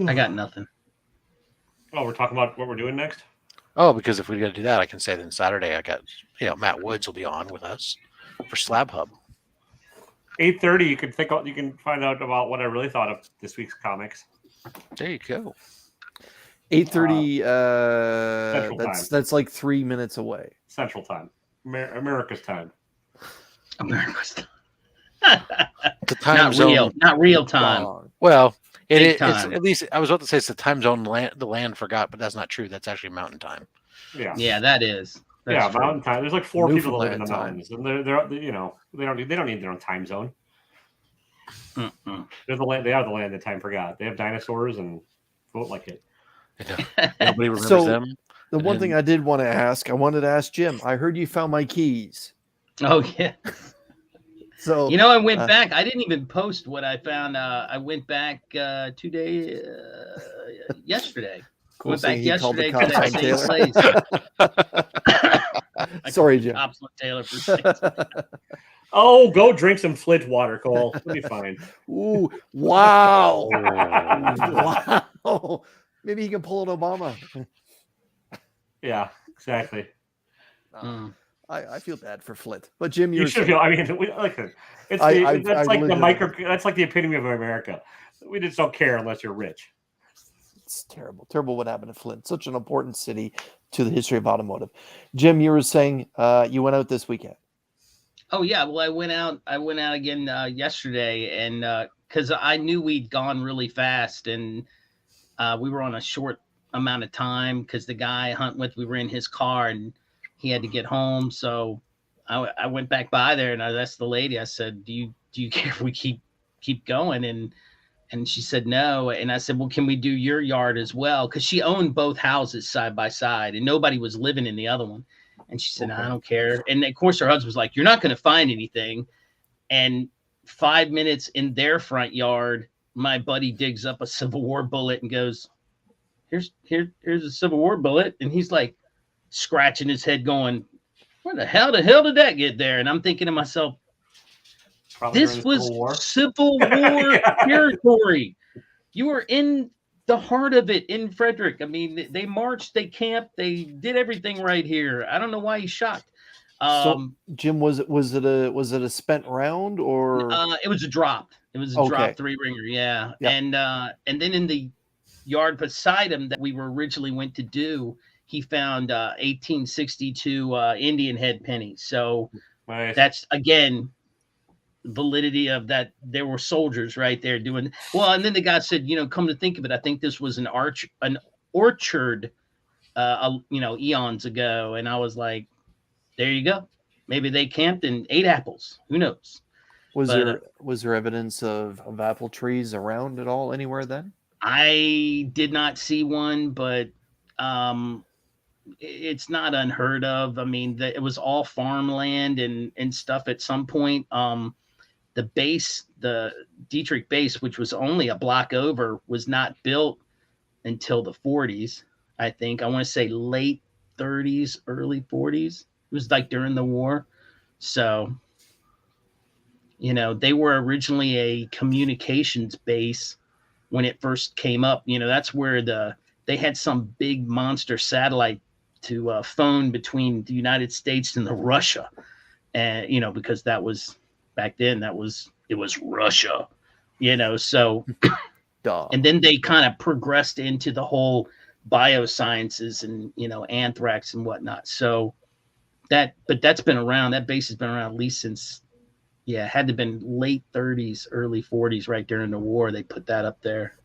I got nothing. Oh, we're talking about what we're doing next? Oh, because if we got to do that, I can say then Saturday I got, Matt Woods will be on with us for Slab Hub. 8:30. You can find out about what I really thought of this week's comics. There you go. 8:30. That's like 3 minutes away. Central Time, America's time. America's time. The time zone, not real time. Well, it's time. at least I was about to say it's the time zone the land forgot, but that's not true. That's actually mountain time. Yeah, that is. That's true. Mountain time. There's like 4 people that live in the mountains, and they're they don't need their own time zone. Mm-mm. They're the land. They are the land that time forgot. They have dinosaurs and vote like it. Nobody remembers them. The one thing I did want to ask, I wanted to ask Jim. I heard you found my keys. Oh yeah. So I went back. I didn't even post what I found. I went back 2 days yesterday. Cool. Went back yesterday to that that same place. Sorry, Jim. Cops on Taylor for saying. Oh, go drink some Flint water, Cole. It'll be fine. Ooh, wow. Wow. Maybe he can pull an Obama. Yeah, exactly. I feel bad for Flint, but Jim, you should feel. I mean, that's like the epitome of America. We just don't care unless you're rich. It's terrible. Terrible what happened to Flint. Such an important city to the history of automotive. Jim, you were saying you went out this weekend. Oh yeah, well I went out again yesterday, and because I knew we'd gone really fast, and we were on a short amount of time because the guy I hunt with, we were in his car and he had to get home. So I went back by there and I asked the lady, I said, do you care if we keep going? And she said no. And I said, well, can we do your yard as well? Because she owned both houses side by side and nobody was living in the other one. And she said, no, I don't care. And of course her husband was like, you're not going to find anything. And 5 minutes in their front yard, my buddy digs up a Civil War bullet and goes, here's a Civil War bullet. And he's like scratching his head going, where the hell did that get there? And I'm thinking to myself, probably this was Civil War territory. You were in the heart of it in Frederick. I mean, they marched, they camped, they did everything right here. I don't know why he's shocked. So, Jim, was it a spent round or it was a drop. It was a drop 3-ringer, yeah. Yep. And then in the yard beside him that we were originally went to do, he found 1862 Indian head pennies. So that's again validity of that. There were soldiers right there doing well. And then the guy said, come to think of it, I think this was an orchard, eons ago. And I was like, there you go. Maybe they camped and ate apples. Who knows? Was there evidence of apple trees around at all anywhere then? I did not see one, but it's not unheard of. I mean, it was all farmland and stuff at some point. The Dietrich base, which was only a block over, was not built until the 40s, I think. I want to say late 30s, early 40s. It was like during the war. So, You know, they were originally a communications base when it first came up. You know, that's where they had some big monster satellite to phone between the United States and Russia. And, you know, because that was back then, it was Russia, you know, so, and then they kind of progressed into the whole biosciences and, you know, anthrax and whatnot. So but that's been around, that base has been around at least since, it had to have been late 30s, early 40s, right during the war. They put that up there.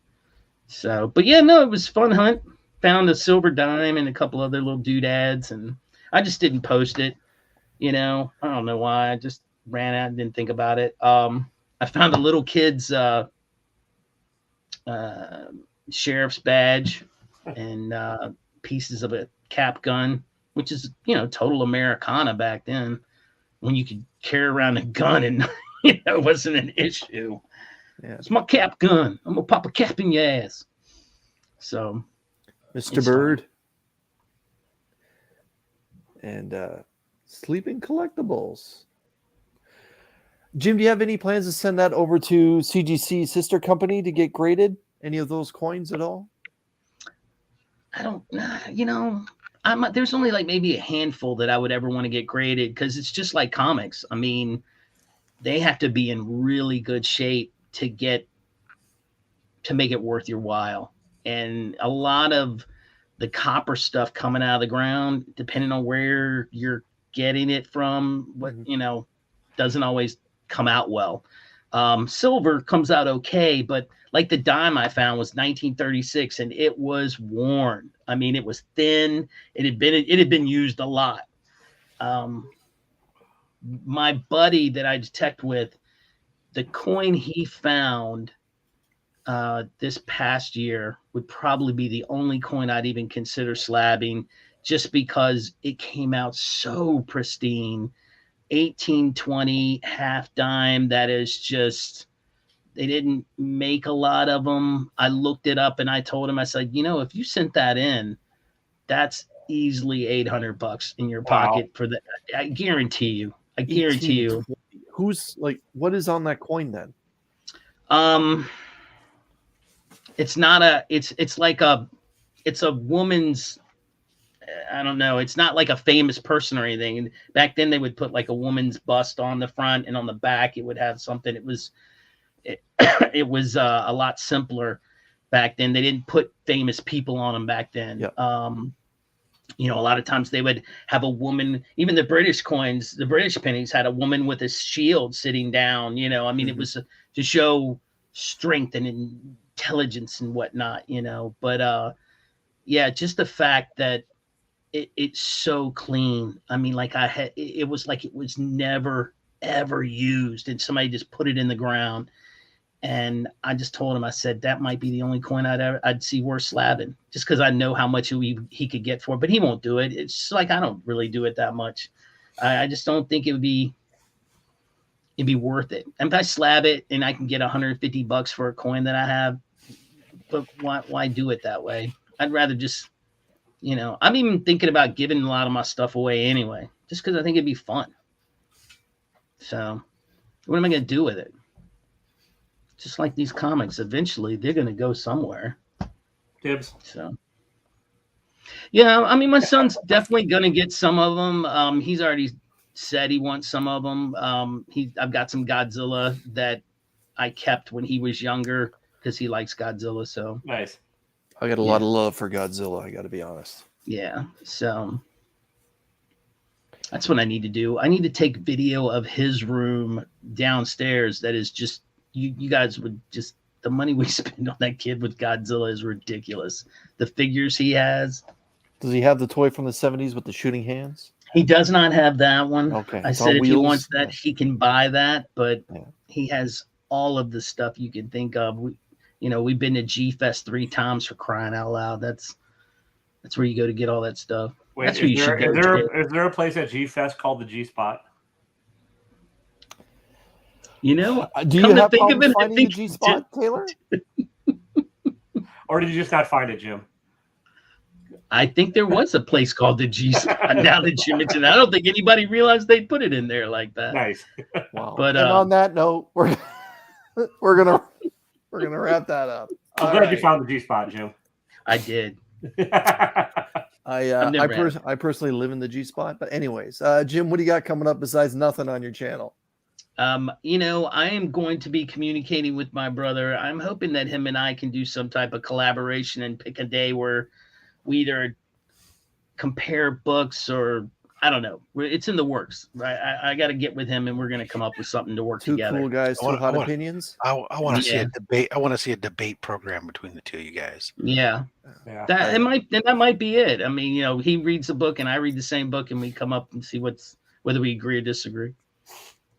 So, but yeah, no, it was a fun hunt. Found a silver dime and a couple other little doodads, and I just didn't post it. You know, I don't know why. I just ran out and didn't think about it. I found a little kid's sheriff's badge and pieces of a cap gun, which is, you know, total Americana back then, when you could carry around a gun and you know, it wasn't an issue. Yeah. It's my cap gun. I'm gonna pop a cap in your ass. So, Mr. Bird and Sleeping Collectibles. Jim, do you have any plans to send that over to CGC's sister company to get graded? Any of those coins at all? I don't, you know, there's only like maybe a handful that I would ever want to get graded, because it's just like comics. I mean, they have to be in really good shape to make it worth your while. And a lot of the copper stuff coming out of the ground, depending on where you're getting it from, what, you know, doesn't always come out well. Silver comes out okay, but like the dime I found was 1936 and it was worn. I mean, it was thin. It had been used a lot. My buddy that I detect with, the coin he found this past year would probably be the only coin I'd even consider slabbing, just because it came out so pristine. 1820 half dime. That is just, they didn't make a lot of them. I looked it up and I told him, I said, you know, if you sent that in, that's easily $800 in your pocket for that. I guarantee you. I guarantee you. Who's like, what is on that coin then? It's not a, it's like it's a woman's, I don't know. It's not like a famous person or anything. Back then they would put like a woman's bust on the front, and on the back it would have something. It was a lot simpler back then. They didn't put famous people on them back then. Yep. You know, a lot of times they would have a woman, even the British coins, the British pennies had a woman with a shield sitting down, you know. I mean, it was to show strength and intelligence and whatnot, you know. But yeah, just the fact that it's so clean. I mean, like it was like it was never ever used, and somebody just put it in the ground. And I just told him, I said, that might be the only coin I'd see worth slabbing, just because I know how much he could get for it. But he won't do it. It's just like, I don't really do it that much. I just don't think it'd be worth it. And if I slab it and I can get $150 for a coin that I have, but why do it that way? I'd rather just, you know, I'm even thinking about giving a lot of my stuff away anyway, just because I think it'd be fun. So what am I going to do with it? Just like these comics, eventually they're going to go somewhere. Dibs. So, yeah, I mean, my son's definitely going to get some of them. He's already said he wants some of them. I've got some Godzilla that I kept when he was younger because he likes Godzilla. So nice. I got a lot of love for Godzilla. I got to be honest. Yeah. So that's what I need to do. I need to take video of his room downstairs. That is just, you guys would just, the money we spend on that kid with Godzilla is ridiculous. The figures he has. Does he have the toy from the 70s with the shooting hands? He does not have that one. Okay. I said if he wants that, he can buy that, but he has all of the stuff you can think of. We've been to G-Fest 3 times, for crying out loud. That's where you go to get all that stuff. Wait, that's where is there a place at G-Fest called the G-Spot? You know, do you have problems finding the G-Spot, Taylor? Or did you just not find it, Jim? I think there was a place called the G Spot. Now that you mention it, I don't think anybody realized they put it in there like that. Nice. Wow. But and on that note, we're gonna wrap that up. I'm glad you found the G Spot, Jim. I did. I personally live in the G Spot, but anyways, Jim, what do you got coming up besides nothing on your channel? I am going to be communicating with my brother. I'm hoping that him and I can do some type of collaboration and pick a day where we either compare books or I don't know. It's in the works. I got to get with him and we're going to come up with something to work together. Two cool guys, two hot opinions. I want to see a debate. I want to see a debate program between the two of you guys. Yeah. That might be it. I mean, he reads a book and I read the same book and we come up and see whether we agree or disagree.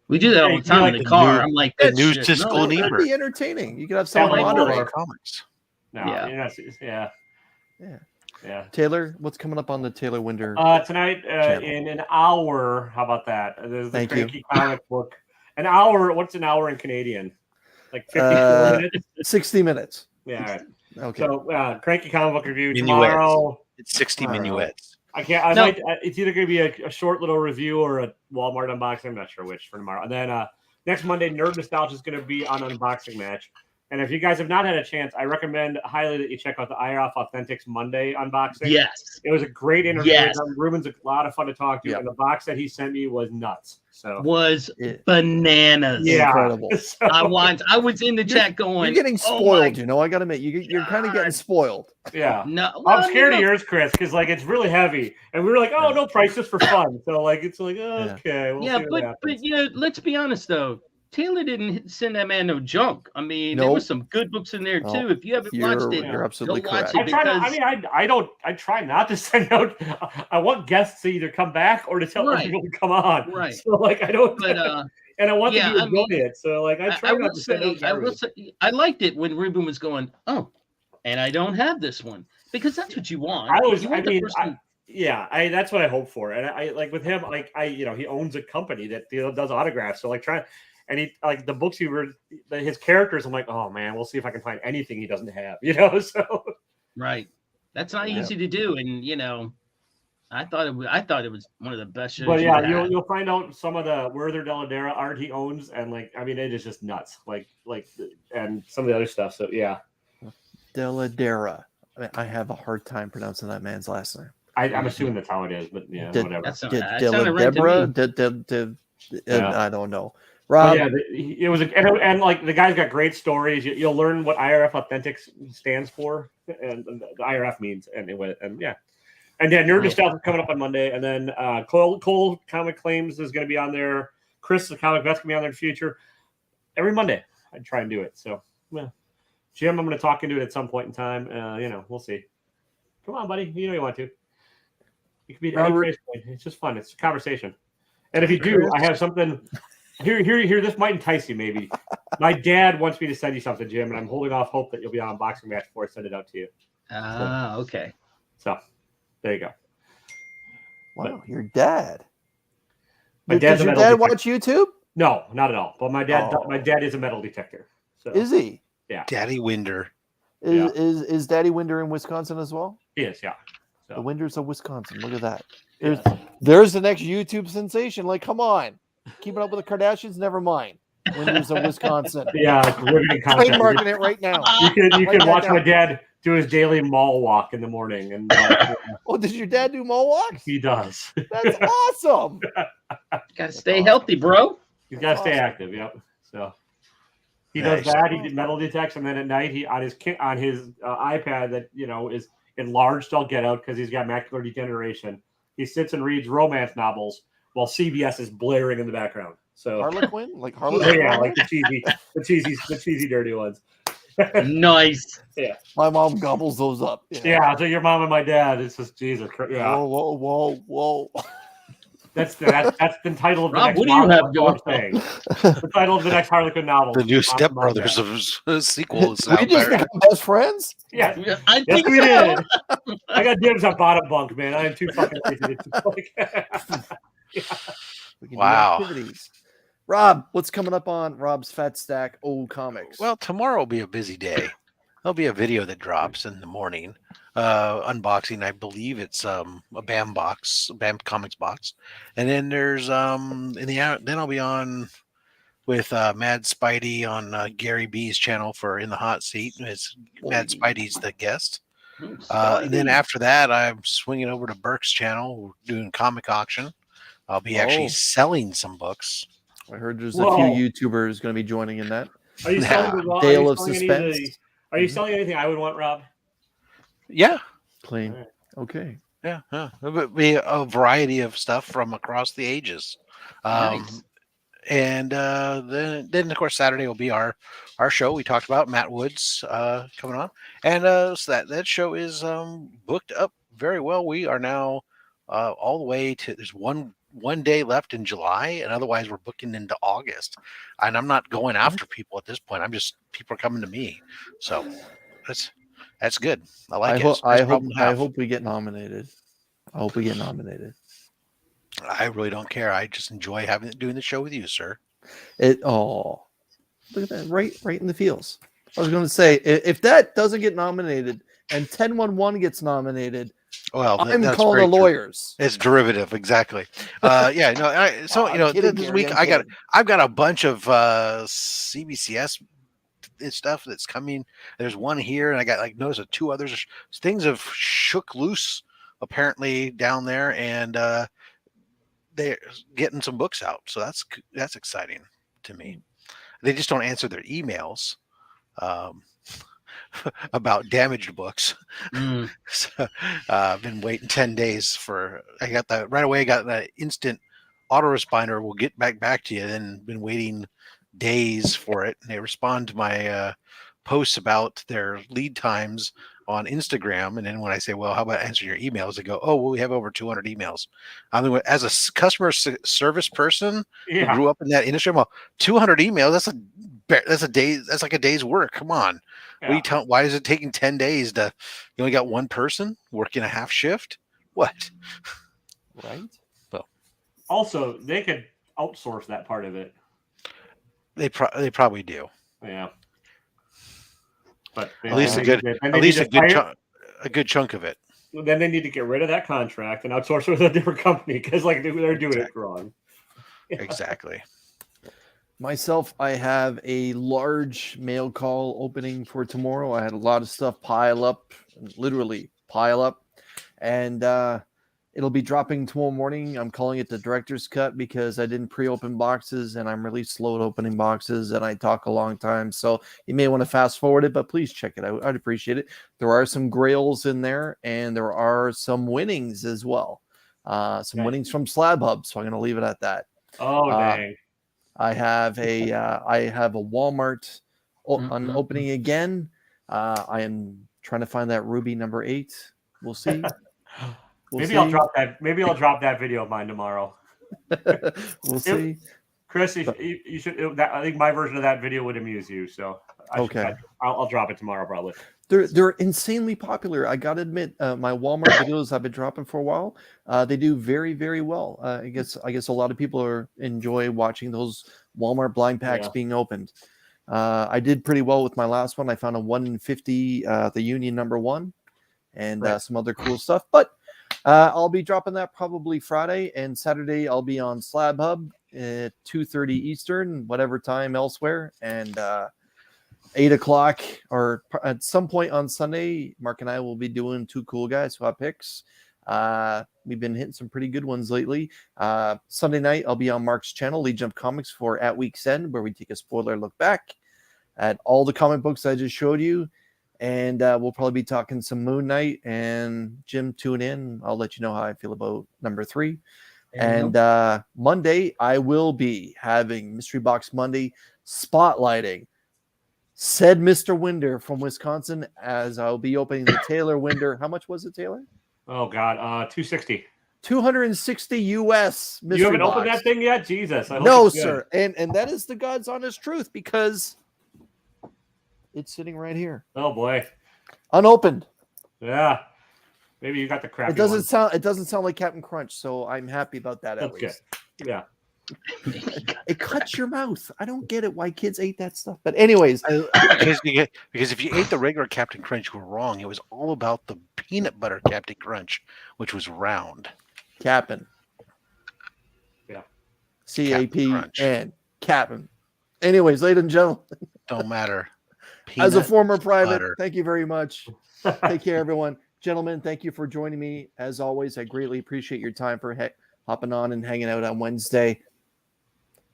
We do that all the time in the car. I'm like, that news to school. That'd be entertaining. You could have someone moderate comics. No, yeah. Taylor, what's coming up on the Taylor Winder? Tonight in an hour. How about that? There's the Cranky comic book. An hour. What's an hour in Canadian? Like 54 minutes. 60 minutes. Yeah. All right. Okay. So Cranky comic book review Minuets. tomorrow. It's 60 minuets. I can't. It's either going to be a short little review or a Walmart unboxing. I'm not sure which for tomorrow. And then next Monday, Nerd Nostalgia is going to be on Unboxing Match. And if you guys have not had a chance, I recommend highly that you check out the IRF Authentics Monday unboxing. Yes. It was a great interview. Yes. Ruben's a lot of fun to talk to, and the box that he sent me was nuts. So bananas. Yeah. Incredible. So, I was in the chat going, you're getting spoiled, I gotta admit, you're kind of getting spoiled. Yeah. No, I'm scared of yours, Chris, because it's really heavy. And we were like, no price just for fun. So it's like, okay. We'll see what but let's be honest though. Taylor didn't send that man no junk. I mean, there was some good books in there too. If you haven't watched it, you're absolutely correct. I try not to send out. I want guests to either come back or to tell other people to come on. Right. So I don't. But and I want them to enjoy it. So I try not to send out. I will say, I liked it when Ruben was going, and I don't have this one because that's what you want. That's what I hope for. And I like with him, he owns a company that does autographs. So and he the books his characters. I'm like, oh man, we'll see if I can find anything he doesn't have. So right, that's not easy to do. And I thought it was one of the best shows. But you'll find out some of the Werther Deladera art he owns, and it is just nuts. And some of the other stuff. So yeah, Deladera. I have a hard time pronouncing that man's last name. I'm assuming that's how it is, but whatever. Deladebra. I don't know. Rob, it was, and the guy's got great stories. You'll learn what IRF Authentics stands for, and the IRF means, and then Nerd Nostalgia coming up on Monday, and then Cole Comic Claims is going to be on there. Chris the Comic Vet's going to be on there in the future. Every Monday, I try and do it. So, Jim, I'm going to talk into it at some point in time. We'll see. Come on, buddy. You want to. You can be it's just fun. It's a conversation. And if you do, I have something. Here. This might entice you, maybe. My dad wants me to send you something, Jim, and I'm holding off hope that you'll be on Unboxing Match before I send it out to you. Okay. So, there you go. Wow, your dad. Does your dad watch YouTube? No, not at all. But my dad is a metal detector. So. Is he? Yeah. Daddy Winder. Is Daddy Winder in Wisconsin as well? He is, yeah. So. The Winders of Wisconsin. Look at that. There's the next YouTube sensation. Come on. Keeping up with the Kardashians? Never mind. Winders of Wisconsin. Yeah, trademarking it right now. You can watch my dad do his daily mall walk in the morning. And does your dad do mall walks? He does. That's awesome. Gotta stay healthy, bro. He's got to stay active. Yep. So he does that. He did metal detects, and then at night he on his iPad that is enlarged. I'll get out because he's got macular degeneration. He sits and reads romance novels while CBS is blaring in the background. So Harlequin, Harlequin. Yeah, the cheesy, dirty ones. Nice. Yeah. My mom gobbles those up. Yeah. So your mom and my dad. It's just Jesus. Yeah. Whoa. That's the title of the Rob, next what do you have going? The title of the next Harlequin novel. The new Step Brothers of sequels. We just become best friends? Yeah. I think we so. did. I got dibs on bottom bunk, man. I am too fucking lazy Wow. Rob, what's coming up on Rob's Fat Stack Old Comics? Well, tomorrow will be a busy day. there'll be a video that drops in the morning. Unboxing, I believe it's a BAM box, BAM Comics box, and then there's then I'll be on with Mad Spidey on Gary B's channel for In the Hot Seat. It's Mad Spidey's the guest. And then after that, I'm swinging over to Burke's channel, doing comic auction. I'll be actually selling some books. I heard there's a few YouTubers going to be joining in that. Are you selling Tale of Suspense? Are you selling anything I would want, Rob? Yeah. Clean. Right. Okay. Yeah. It'll be a variety of stuff from across the ages. Nice. And then of course Saturday will be our show. We talked about Matt Woods coming on, and so that show is booked up very well. We are now all the way to there's one day left in July, and otherwise we're booking into August. And I'm not going after people at this point. People are coming to me, so that's good. I like it. I hope we get nominated. I hope we get nominated. I really don't care. I just enjoy doing the show with you, sir. Look at that, right in the feels. I was going to say, if that doesn't get nominated and 1011 gets nominated, well, I'm calling the lawyers. It's derivative, exactly. Yeah, no. This week I've got a bunch of CBCS stuff that's coming. There's one here, and I got notice of two others. Things have shook loose apparently down there, and they're getting some books out, so that's exciting to me. They just don't answer their emails about damaged books. So, I've been waiting 10 days I got that right away. I got that instant autoresponder. We'll get back to you. Then been waiting days for it. And they respond to my posts about their lead times on Instagram, and then when I say, well, how about answer your emails, they go, oh, well, we have over 200 emails. I mean, as a customer service person who grew up in that industry, well, 200 emails, that's a day, that's like a day's work. Come on. Yeah. Why is it taking 10 days you only got one person working a half shift? What? Right. Well, also they could outsource that part of it. They probably do. Yeah. But at least a good chunk of it. Then they need to get rid of that contract and outsource it with a different company because they're doing it wrong. Exactly. Myself, I have a large mail call opening for tomorrow. I had a lot of stuff literally pile up, and it'll be dropping tomorrow morning. I'm calling it the director's cut because I didn't pre-open boxes and I'm really slow at opening boxes and I talk a long time. So you may want to fast forward it, but please check it out. I'd appreciate it. There are some grails in there and there are some winnings as well. Winnings from Slab Hub. So I'm going to leave it at that. Oh, dang. I have a Walmart opening again. I am trying to find that Ruby number 8. We'll see. Maybe I'll drop that video of mine tomorrow. We'll see. Chris, you should. I think my version of that video would amuse you. So I'll drop it tomorrow probably. They're insanely popular. I gotta admit, my Walmart videos I've been dropping for a while. They do very, very well. I guess a lot of people enjoy watching those Walmart blind packs being opened. I did pretty well with my last one. I found a 1 in 50, the Union number 1, and some other cool stuff. But I'll be dropping that probably Friday, and Saturday I'll be on Slab Hub at 2:30 Eastern, whatever time elsewhere, and 8 o'clock or at some point on Sunday, Mark and I will be doing Two Cool Guys Swap Picks. We've been hitting some pretty good ones lately. Sunday night, I'll be on Mark's channel, Legion of Comics, for At Week's End, where we take a spoiler look back at all the comic books I just showed you. And we'll probably be talking some Moon Knight. And Jim, tune in. I'll let you know how I feel about number 3. And Monday, I will be having Mystery Box Monday spotlighting said Mr. Winder from Wisconsin, as I'll be opening the Taylor Winder. How much was it, Taylor? Oh, God. 260. 260 US. You haven't opened that thing yet? Jesus. No, sir. And that is the God's honest truth, because it's sitting right here. Oh, boy. Unopened. Yeah. Maybe you got the crappy It doesn't sound like Captain Crunch, so I'm happy about that at least. Good. Yeah. It cuts your mouth. I don't get it why kids ate that stuff. But anyways, because if you ate the regular Captain Crunch, you were wrong. It was all about the peanut butter Captain Crunch, which was round. Cap'n. Yeah. CAPN. Cap'n. Anyways, ladies and gentlemen. Don't matter. As a former private, butter. thank you very much. Take care, everyone. Gentlemen, thank you for joining me. As always, I greatly appreciate your time for hopping on and hanging out on Wednesday.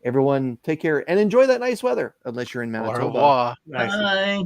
Everyone, take care and enjoy that nice weather, unless you're in Manitoba. Nice. Bye.